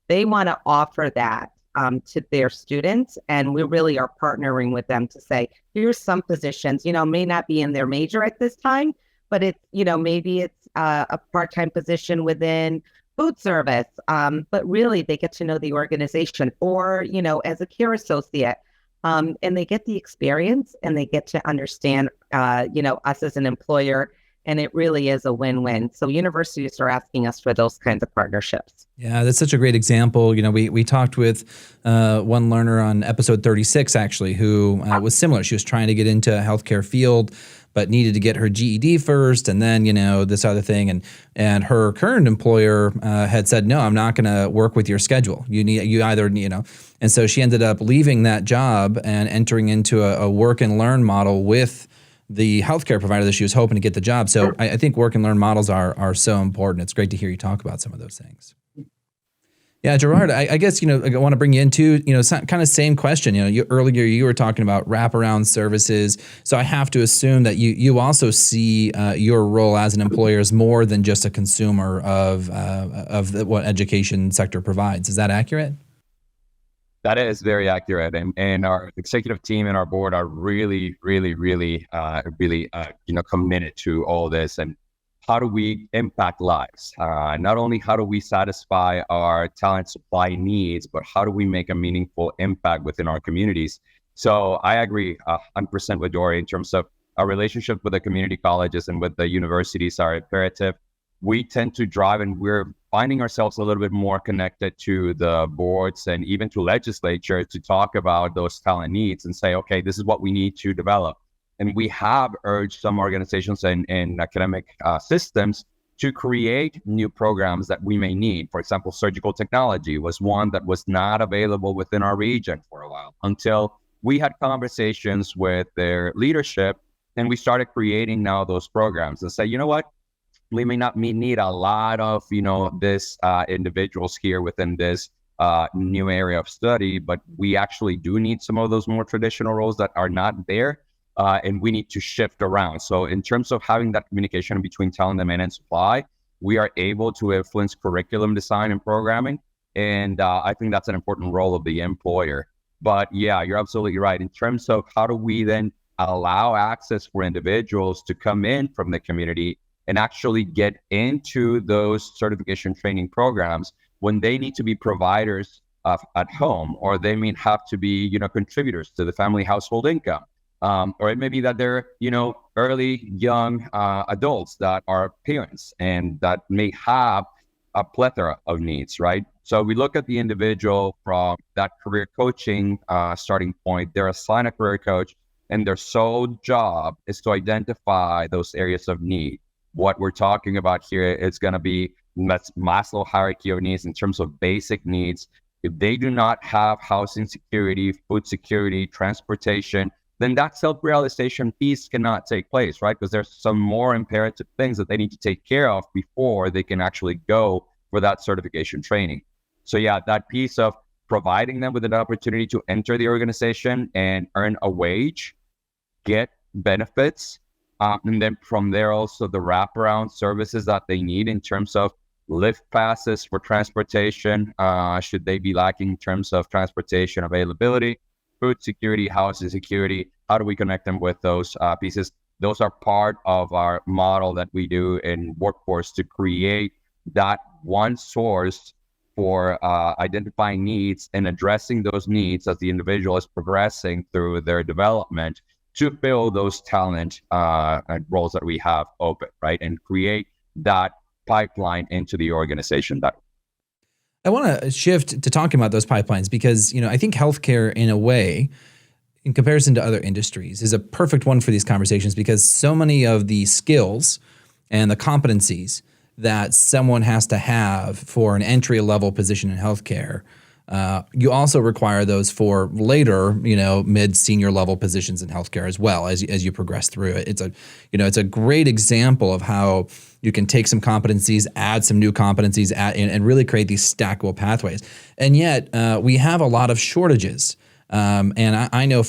They want to offer that to their students, and we really are partnering with them to say, here's some positions, may not be in their major at this time, but it's, maybe it's a part-time position within food service, but really they get to know the organization, or, as a care associate, and they get the experience and they get to understand, us as an employer. And it really is a win-win. So universities are asking us for those kinds of partnerships. Yeah, that's such a great example. We talked with one learner on episode 36, actually, who was similar. She was trying to get into a healthcare field, but needed to get her GED first, and then, this other thing. And her current employer had said, no, I'm not going to work with your schedule. And so she ended up leaving that job and entering into a work and learn model with the healthcare provider that she was hoping to get the job. So I think work and learn models are so important. It's great to hear you talk about some of those things. Yeah, Gerard, I guess, I want to bring you into, kind of same question. Earlier you were talking about wraparound services. So I have to assume that you also see your role as an employer as more than just a consumer of what education sector provides. Is that accurate? That is very accurate, and our executive team and our board are really committed to all this. And how do we impact lives? Not only how do we satisfy our talent supply needs, but how do we make a meaningful impact within our communities? So I agree 100% with Dory in terms of our relationship with the community colleges and with the universities are imperative. We tend to drive, and we're finding ourselves a little bit more connected to the boards and even to legislature to talk about those talent needs and say, okay, this is what we need to develop. And we have urged some organizations and academic systems to create new programs that we may need. For example, surgical technology was one that was not available within our region for a while until we had conversations with their leadership, and we started creating now those programs and say, you know what? We may not need a lot of, this individuals here within this new area of study, but we actually do need some of those more traditional roles that are not there, and we need to shift around. So in terms of having that communication between talent demand and supply, we are able to influence curriculum design and programming, and I think that's an important role of the employer. But yeah, you're absolutely right. In terms of how do we then allow access for individuals to come in from the community and actually get into those certification training programs when they need to be providers at home, or they may have to be, contributors to the family household income. Or it may be that they're, early young adults that are parents and that may have a plethora of needs, right? So we look at the individual from that career coaching starting point. They're assigned a career coach, and their sole job is to identify those areas of need. What we're talking about here is going to be Maslow hierarchy of needs in terms of basic needs. If they do not have housing security, food security, transportation, then that self-realization piece cannot take place, right? Because there's some more imperative things that they need to take care of before they can actually go for that certification training. So yeah, that piece of providing them with an opportunity to enter the organization and earn a wage, get benefits, and then from there also the wraparound services that they need in terms of lift passes for transportation, should they be lacking in terms of transportation availability, food security, housing security, how do we connect them with those pieces? Those are part of our model that we do in workforce to create that one source for identifying needs and addressing those needs as the individual is progressing through their development to fill those talent roles that we have open, right? And create that pipeline into the organization. I want to shift to talking about those pipelines because, I think healthcare in a way, in comparison to other industries, is a perfect one for these conversations because so many of the skills and the competencies that someone has to have for an entry-level position in healthcare, you also require those for later, mid-senior level positions in healthcare as well as you progress through it. It's a great example of how you can take some competencies, add some new competencies, and really create these stackable pathways. And yet we have a lot of shortages. And I know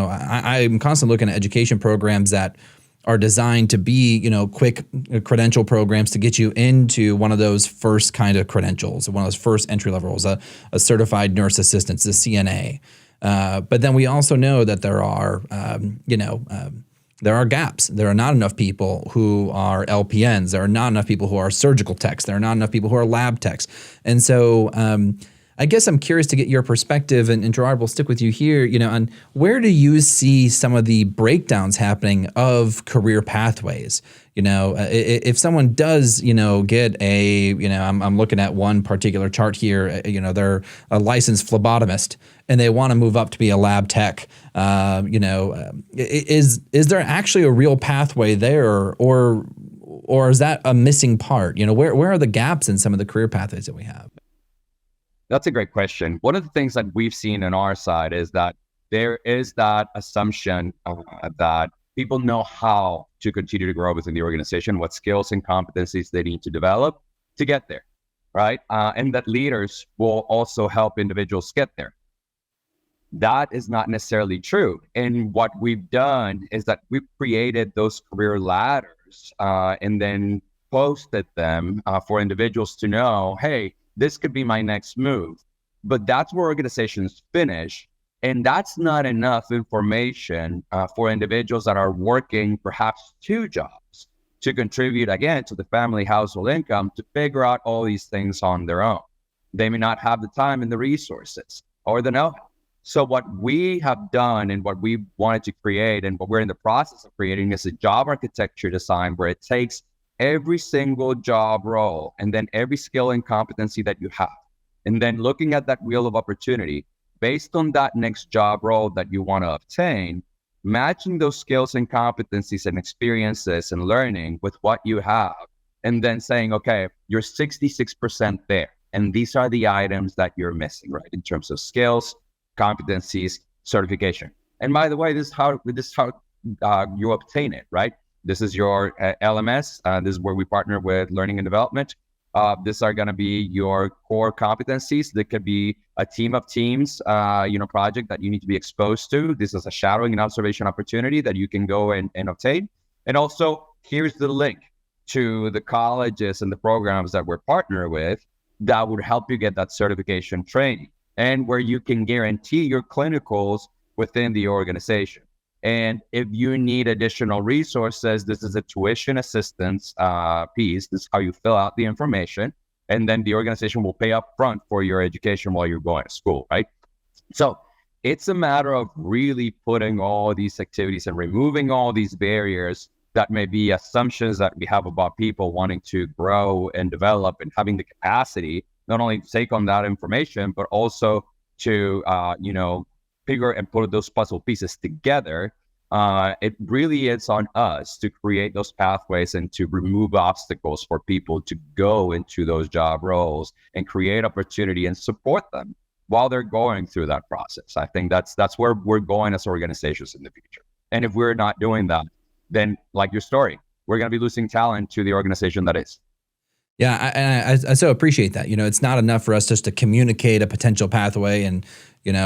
I'm constantly looking at education programs that are designed to be, quick credential programs to get you into one of those first kind of credentials, one of those first entry levels, a certified nurse assistant, a CNA. But then we also know that there are, there are gaps. There are not enough people who are LPNs. There are not enough people who are surgical techs. There are not enough people who are lab techs. And so I guess I'm curious to get your perspective, and Gerard, we'll stick with you here, on where do you see some of the breakdowns happening of career pathways? If someone does, get I'm looking at one particular chart here, they're a licensed phlebotomist and they want to move up to be a lab tech. Is there actually a real pathway there, or is that a missing part? Where are the gaps in some of the career pathways that we have? That's a great question. One of the things that we've seen on our side is that there is that assumption that people know how to continue to grow within the organization, what skills and competencies they need to develop to get there, right? And that leaders will also help individuals get there. That is not necessarily true. And what we've done is that we've created those career ladders and then posted them for individuals to know, hey, this could be my next move. But that's where organizations finish. And that's not enough information for individuals that are working perhaps 2 jobs to contribute again to the family household income to figure out all these things on their own. They may not have the time and the resources or the know-how. So what we have done and what we wanted to create and what we're in the process of creating is a job architecture design where it takes every single job role and then every skill and competency that you have, and then looking at that wheel of opportunity based on that next job role that you want to obtain, matching those skills and competencies and experiences and learning with what you have, and then saying, okay, you're 66% there, and these are the items that you're missing, right, in terms of skills, competencies, certification. And by the way, this is how you obtain it, right? This is your LMS. This is where we partner with learning and development. These are going to be your core competencies. There could be a team of teams, project that you need to be exposed to. This is a shadowing and observation opportunity that you can go and obtain. And also, here's the link to the colleges and the programs that we're partnered with that would help you get that certification training and where you can guarantee your clinicals within the organization. And if you need additional resources, this is a tuition assistance piece. This is how you fill out the information. And then the organization will pay up front for your education while you're going to school, right? So it's a matter of really putting all these activities and removing all these barriers that may be assumptions that we have about people wanting to grow and develop and having the capacity, not only to take on that information, but also to, figure and put those puzzle pieces together. It really is on us to create those pathways and to remove obstacles for people to go into those job roles and create opportunity and support them while they're going through that process. I think that's where we're going as organizations in the future. And if we're not doing that, then like your story, we're going to be losing talent to the organization that is. Yeah, I so appreciate that. It's not enough for us just to communicate a potential pathway and,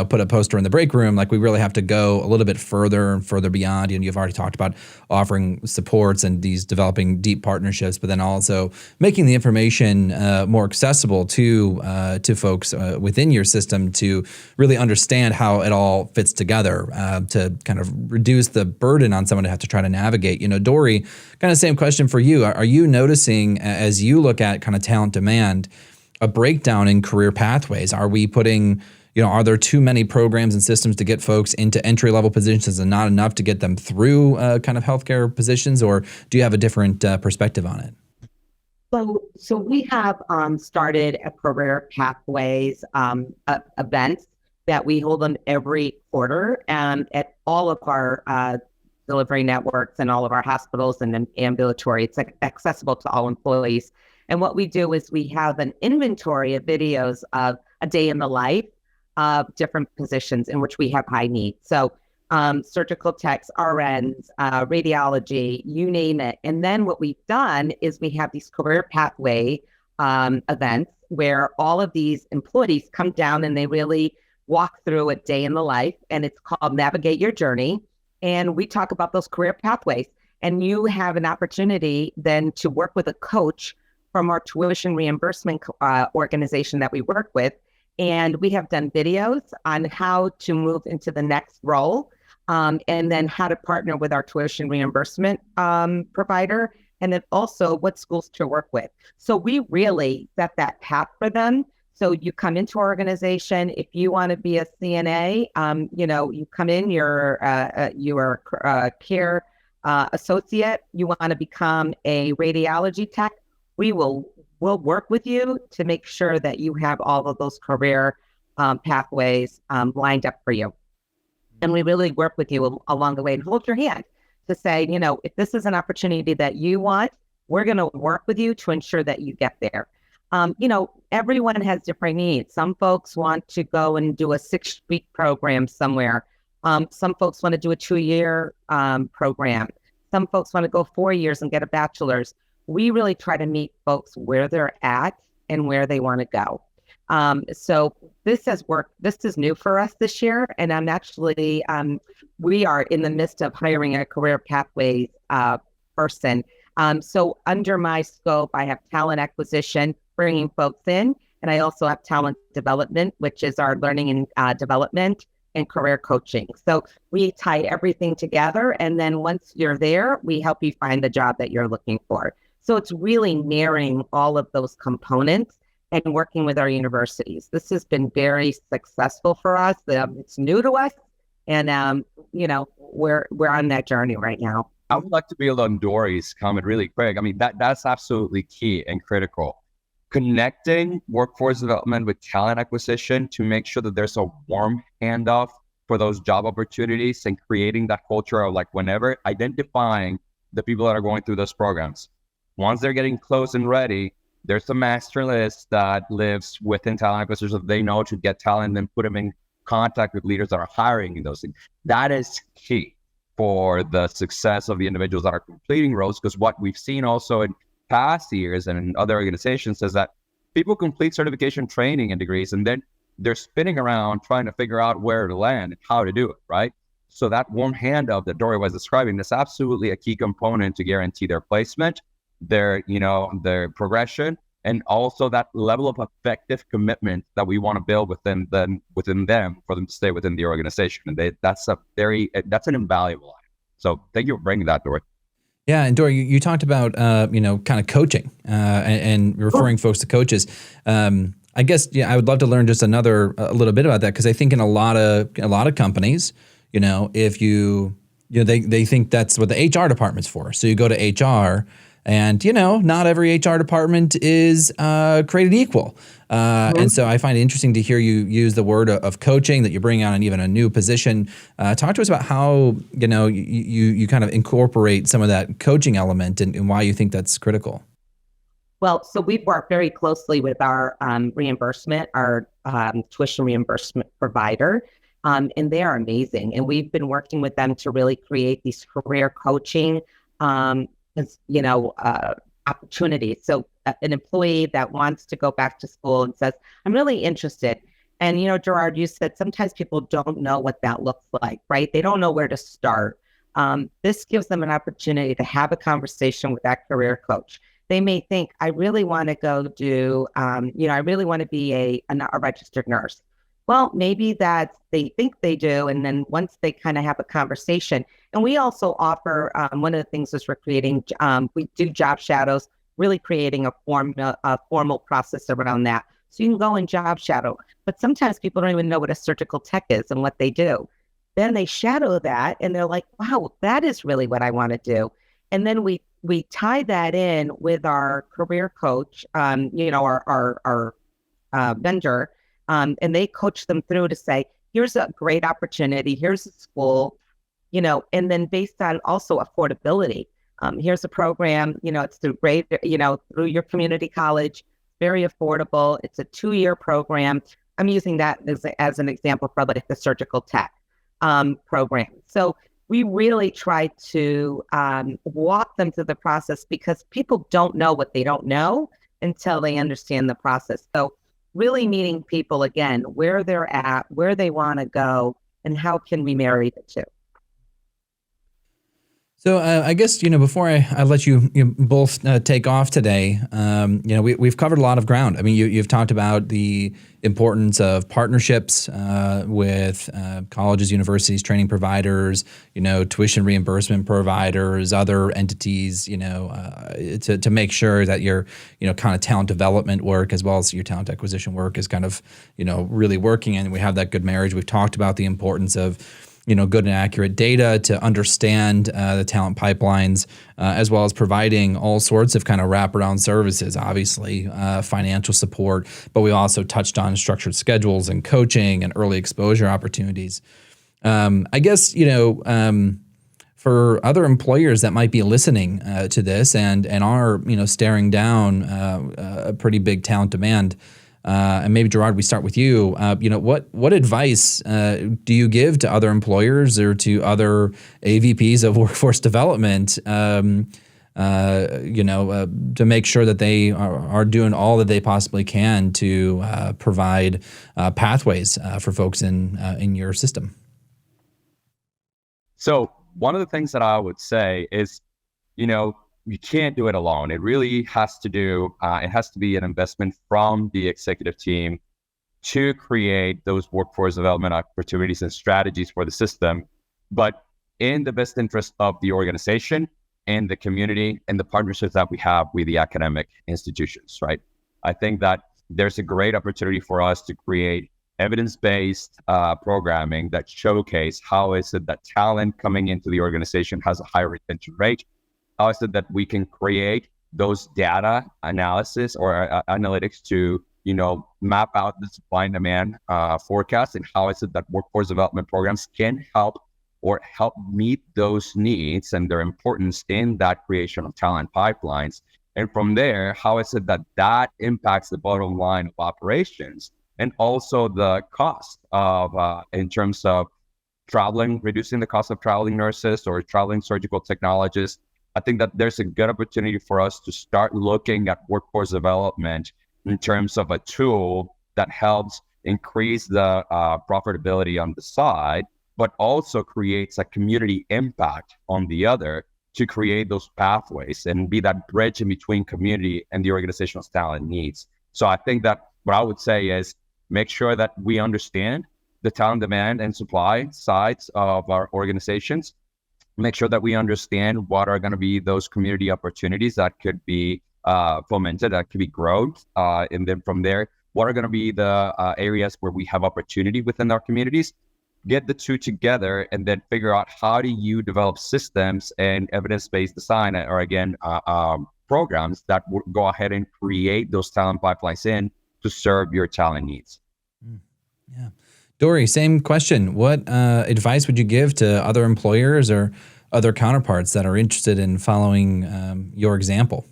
put a poster in the break room. Like, we really have to go a little bit further and further beyond. You've already talked about offering supports and these developing deep partnerships, but then also making the information more accessible to folks within your system to really understand how it all fits together, to kind of reduce the burden on someone to have to try to navigate. Dory, kind of same question for you. Are you noticing, as you look at kind of talent demand, a breakdown in career pathways? Are we putting, are there too many programs and systems to get folks into entry-level positions and not enough to get them through kind of healthcare positions, or do you have a different perspective on it? So we have started a career pathways events that we hold them every quarter at all of our delivery networks and all of our hospitals and ambulatory. It's accessible to all employees. And what we do is we have an inventory of videos of a day in the life of different positions in which we have high needs. So surgical techs, RNs, radiology, you name it. And then what we've done is we have these career pathway events where all of these employees come down and they really walk through a day in the life, and it's called Navigate Your Journey. And we talk about those career pathways. And you have an opportunity then to work with a coach from our tuition reimbursement organization that we work with. And we have done videos on how to move into the next role, and then how to partner with our tuition reimbursement provider, and then also what schools to work with. So we really set that path for them. So you come into our organization, if you want to be a CNA, you come in, you're a care associate, you want to become a radiology tech, we'll work with you to make sure that you have all of those career pathways lined up for you. And we really work with you along the way and hold your hand to say, if this is an opportunity that you want, we're going to work with you to ensure that you get there. Everyone has different needs. Some folks want to go and do a 6-week program somewhere. Some folks want to do a 2-year program. Some folks want to go 4 years and get a bachelor's. We really try to meet folks where they're at and where they want to go. So this has worked. This is new for us this year. And I'm actually, we are in the midst of hiring a career pathways person. So under my scope, I have talent acquisition, bringing folks in, and I also have talent development, which is our learning and development and career coaching. So we tie everything together. And then once you're there, we help you find the job that you're looking for. So it's really marrying all of those components and working with our universities. This has been very successful for us. It's new to us, and we're on that journey right now. I would like to build on Dory's comment really quick. I mean, that's absolutely key and critical. Connecting workforce development with talent acquisition to make sure that there's a warm handoff for those job opportunities, and creating that culture of whenever identifying the people that are going through those programs. Once they're getting close and ready, there's a master list that lives within talent acquisition that they know to get talent and put them in contact with leaders that are hiring in those things. That is key for the success of the individuals that are completing roles, because what we've seen also in past years and in other organizations is that people complete certification training and degrees, and then they're spinning around trying to figure out where to land and how to do it, right? So that warm handoff that Dory was describing is absolutely a key component to guarantee their placement, their progression, and also that level of effective commitment that we want to build within them for them to stay within the organization. And that's an invaluable item. So thank you for bringing that, Dory. Yeah, and Dory, you talked about kind of coaching and referring folks to coaches. I guess I would love to learn just a little bit about that, because I think in a lot of companies, if they think that's what the HR department's for. So you go to HR, and not every HR department is created equal. And so I find it interesting to hear you use the word of coaching, that you bring on even a new position. Talk to us about how you kind of incorporate some of that coaching element and why you think that's critical. Well, so we've worked very closely with our reimbursement, our tuition reimbursement provider, and they are amazing. And we've been working with them to really create these career coaching opportunities. So an employee that wants to go back to school and says, I'm really interested. And, Gerard, you said sometimes people don't know what that looks like, right? They don't know where to start. This gives them an opportunity to have a conversation with that career coach. They may think, I really want to go do, I really want to be a registered nurse. Well, maybe they think they do. And then once they kind of have a conversation, and we also offer, one of the things is we're creating, we do job shadows, really creating a formal process around that. So you can go and job shadow, but sometimes people don't even know what a surgical tech is and what they do. Then they shadow that and they're like, wow, that is really what I want to do. And then we tie that in with our career coach, our vendor, and they coach them through to say, here's a great opportunity, here's a school, and then based on also affordability. Here's a program, it's through through your community college, very affordable. It's a 2-year program. I'm using that as an example for the surgical tech program. So we really try to walk them through the process, because people don't know what they don't know until they understand the process. So really meeting people, again, where they're at, where they want to go, and how can we marry the two. So I guess, before I let you both take off today, we've covered a lot of ground. I mean, you've talked about the importance of partnerships with colleges, universities, training providers, tuition reimbursement providers, other entities, to make sure that your, kind of talent development work as well as your talent acquisition work is kind of, really working. And we have that good marriage. We've talked about the importance of good and accurate data to understand the talent pipelines, as well as providing all sorts of kind of wraparound services, obviously financial support, but we also touched on structured schedules and coaching and early exposure opportunities. I guess, for other employers that might be listening to this and are, staring down a pretty big talent demand, and maybe Gerard, we start with you. What advice do you give to other employers or to other AVPs of workforce development, to make sure that they are doing all that they possibly can to provide pathways for folks in your system? So one of the things that I would say is, you can't do it alone. It really has to be an investment from the executive team to create those workforce development opportunities and strategies for the system, but in the best interest of the organization and the community and the partnerships that we have with the academic institutions, right? I think that there's a great opportunity for us to create evidence-based programming that showcase how is it that talent coming into the organization has a higher retention rate. How is it that we can create those data analysis or analytics to, map out the supply and demand forecast, and how is it that workforce development programs can help meet those needs and their importance in that creation of talent pipelines. And from there, how is it that impacts the bottom line of operations and also the cost of, in terms of traveling, reducing the cost of traveling nurses or traveling surgical technologists. I think that there's a good opportunity for us to start looking at workforce development in terms of a tool that helps increase the profitability on the side, but also creates a community impact on the other to create those pathways and be that bridge in between community and the organizational talent needs. So I think that what I would say is make sure that we understand the talent demand and supply sides of our organizations. Make sure that we understand what are going to be those community opportunities that could be fomented, that could be grown. And then from there, what are going to be the areas where we have opportunity within our communities? Get the two together and then figure out how do you develop systems and evidence-based design, or again, programs that would go ahead and create those talent pipelines in to serve your talent needs. Yeah. Dory, same question. What advice would you give to other employers or other counterparts that are interested in following your example?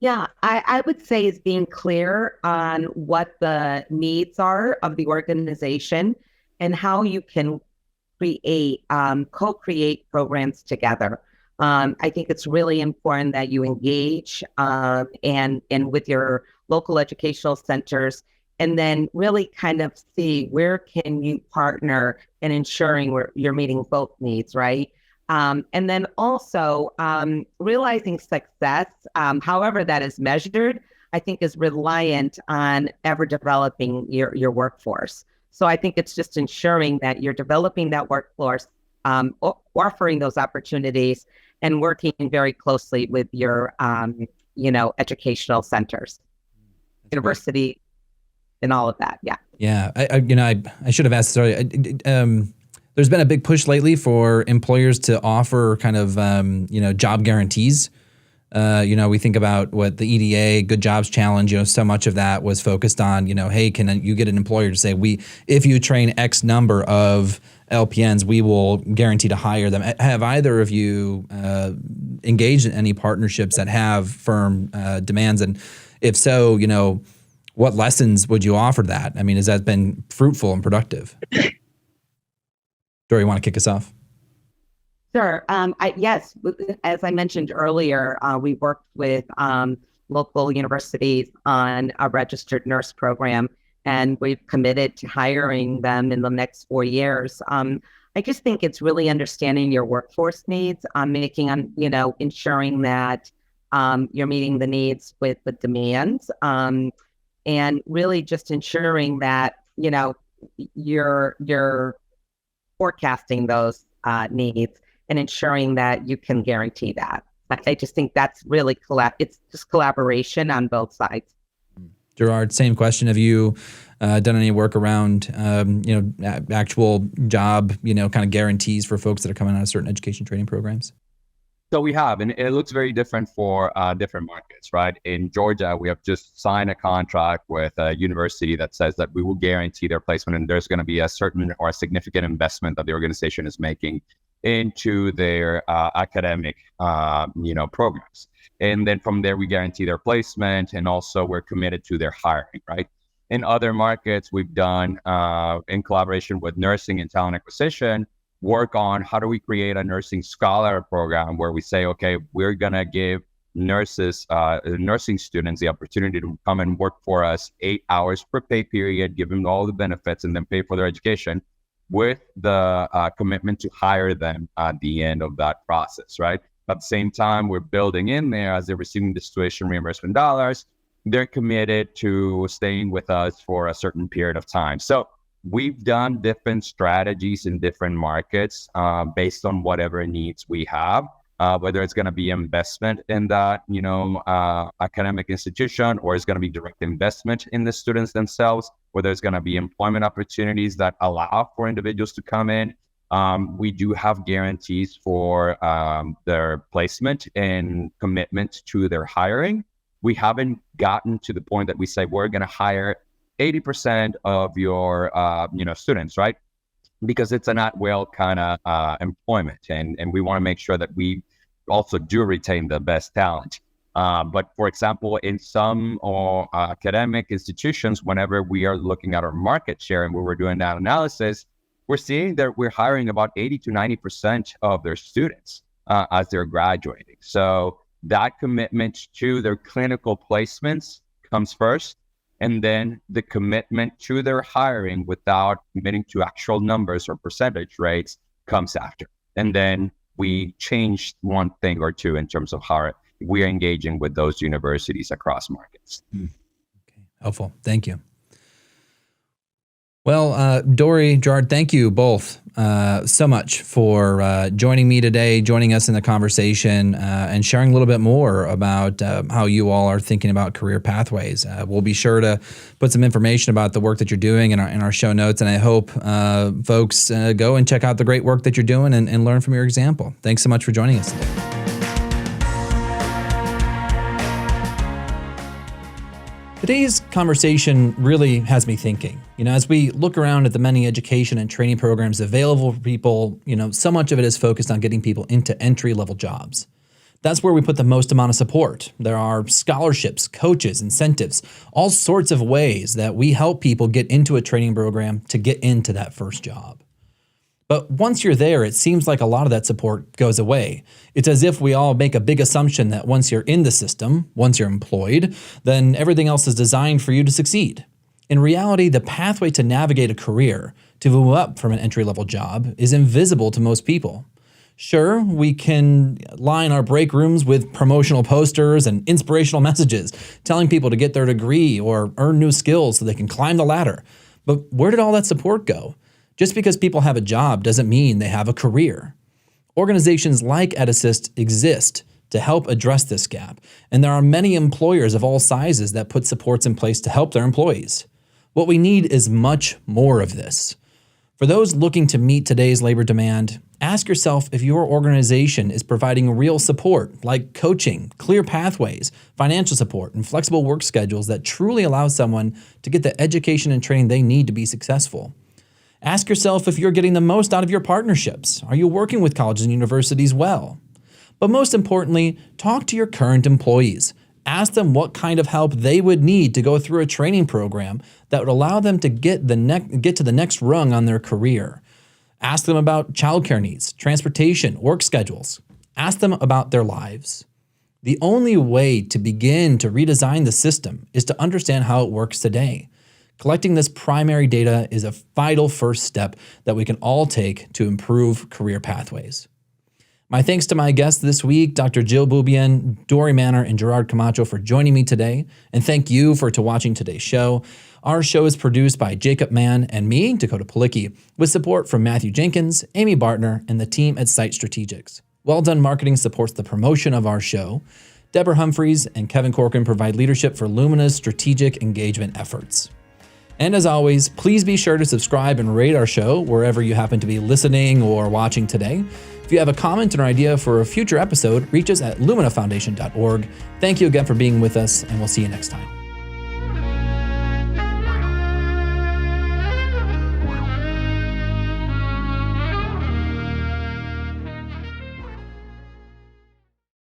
Yeah, I would say is being clear on what the needs are of the organization and how you can create, co-create programs together. I think it's really important that you engage and with your local educational centers, and then really kind of see where can you partner in ensuring you're meeting both needs, right? And then also realizing success, however that is measured, I think is reliant on ever developing your workforce. So I think it's just ensuring that you're developing that workforce, offering those opportunities, and working very closely with your, educational centers, university, and all of that. Yeah. Yeah. I should have asked earlier. There's been a big push lately for employers to offer kind of, job guarantees. We think about what the EDA Good Jobs Challenge, so much of that was focused on, hey, can you get an employer to say, if you train X number of LPNs, we will guarantee to hire them. Have either of you engaged in any partnerships that have firm demands? And if so, what lessons would you offer that? I mean, has that been fruitful and productive? Dory, you want to kick us off? Sure. Yes, as I mentioned earlier, we worked with local universities on a registered nurse program, and we've committed to hiring them in the next 4 years. I just think it's really understanding your workforce needs, ensuring that you're meeting the needs with the demands, and really just ensuring that, you're forecasting those needs and ensuring that you can guarantee that. I just think that's really it's just collaboration on both sides. Gerard, same question. Have you done any work around, actual job, kind of guarantees for folks that are coming out of certain education training programs? So we have, and it looks very different for different markets, right? In Georgia, we have just signed a contract with a university that says that we will guarantee their placement, and there's going to be a certain or a significant investment that the organization is making into their academic, programs. And then from there, we guarantee their placement, and also we're committed to their hiring, right? In other markets, we've done, in collaboration with nursing and talent acquisition, work on how do we create a nursing scholar program where we say, okay, we're going to give nursing students the opportunity to come and work for us 8 hours per pay period, give them all the benefits, and then pay for their education with the commitment to hire them at the end of that process, right? At the same time, we're building in there, as they're receiving the tuition reimbursement dollars, they're committed to staying with us for a certain period of time. So we've done different strategies in different markets based on whatever needs we have, whether it's going to be investment in that, academic institution, or it's going to be direct investment in the students themselves, whether it's going to be employment opportunities that allow for individuals to come in. We do have guarantees for their placement and commitment to their hiring. We haven't gotten to the point that we say we're going to hire 80% of your, students, right? Because it's an at-will kind of employment, and we want to make sure that we also do retain the best talent. But for example, in some academic institutions, whenever we are looking at our market share and where we're doing that analysis, we're seeing that we're hiring about 80 to 90% of their students as they're graduating. So that commitment to their clinical placements comes first, and then the commitment to their hiring without committing to actual numbers or percentage rates comes after. And then we change one thing or two in terms of how we're engaging with those universities across markets. Okay, helpful. Thank you. Well, Dory, Gerard, thank you both so much for joining me today, joining us in the conversation, and sharing a little bit more about how you all are thinking about career pathways. We'll be sure to put some information about the work that you're doing in our show notes, and I hope folks go and check out the great work that you're doing and learn from your example. Thanks so much for joining us today. Today's conversation really has me thinking. As we look around at the many education and training programs available for people, so much of it is focused on getting people into entry-level jobs. That's where we put the most amount of support. There are scholarships, coaches, incentives, all sorts of ways that we help people get into a training program to get into that first job. But once you're there, it seems like a lot of that support goes away. It's as if we all make a big assumption that once you're in the system, once you're employed, then everything else is designed for you to succeed. In reality, the pathway to navigate a career, to move up from an entry-level job, is invisible to most people. Sure, we can line our break rooms with promotional posters and inspirational messages, telling people to get their degree or earn new skills so they can climb the ladder. But where did all that support go? Just because people have a job doesn't mean they have a career. Organizations like EdAssist exist to help address this gap, and there are many employers of all sizes that put supports in place to help their employees. What we need is much more of this. For those looking to meet today's labor demand, ask yourself if your organization is providing real support, like coaching, clear pathways, financial support, and flexible work schedules that truly allow someone to get the education and training they need to be successful. Ask yourself if you're getting the most out of your partnerships. Are you working with colleges and universities well? But most importantly, talk to your current employees. Ask them what kind of help they would need to go through a training program that would allow them to get to the next rung on their career. Ask them about childcare needs, transportation, work schedules. Ask them about their lives. The only way to begin to redesign the system is to understand how it works today. Collecting this primary data is a vital first step that we can all take to improve career pathways. My thanks to my guests this week, Dr. Jill Buban, Dory Manor, and Gerard Camacho for joining me today. And thank you for watching today's show. Our show is produced by Jacob Mann and me, Dakota Palicki, with support from Matthew Jenkins, Amy Bartner, and the team at Site Strategics. Well Done Marketing supports the promotion of our show. Deborah Humphreys and Kevin Corcoran provide leadership for Lumina's strategic engagement efforts. And as always, please be sure to subscribe and rate our show wherever you happen to be listening or watching today. If you have a comment or idea for a future episode, reach us at luminafoundation.org. Thank you again for being with us, and we'll see you next time.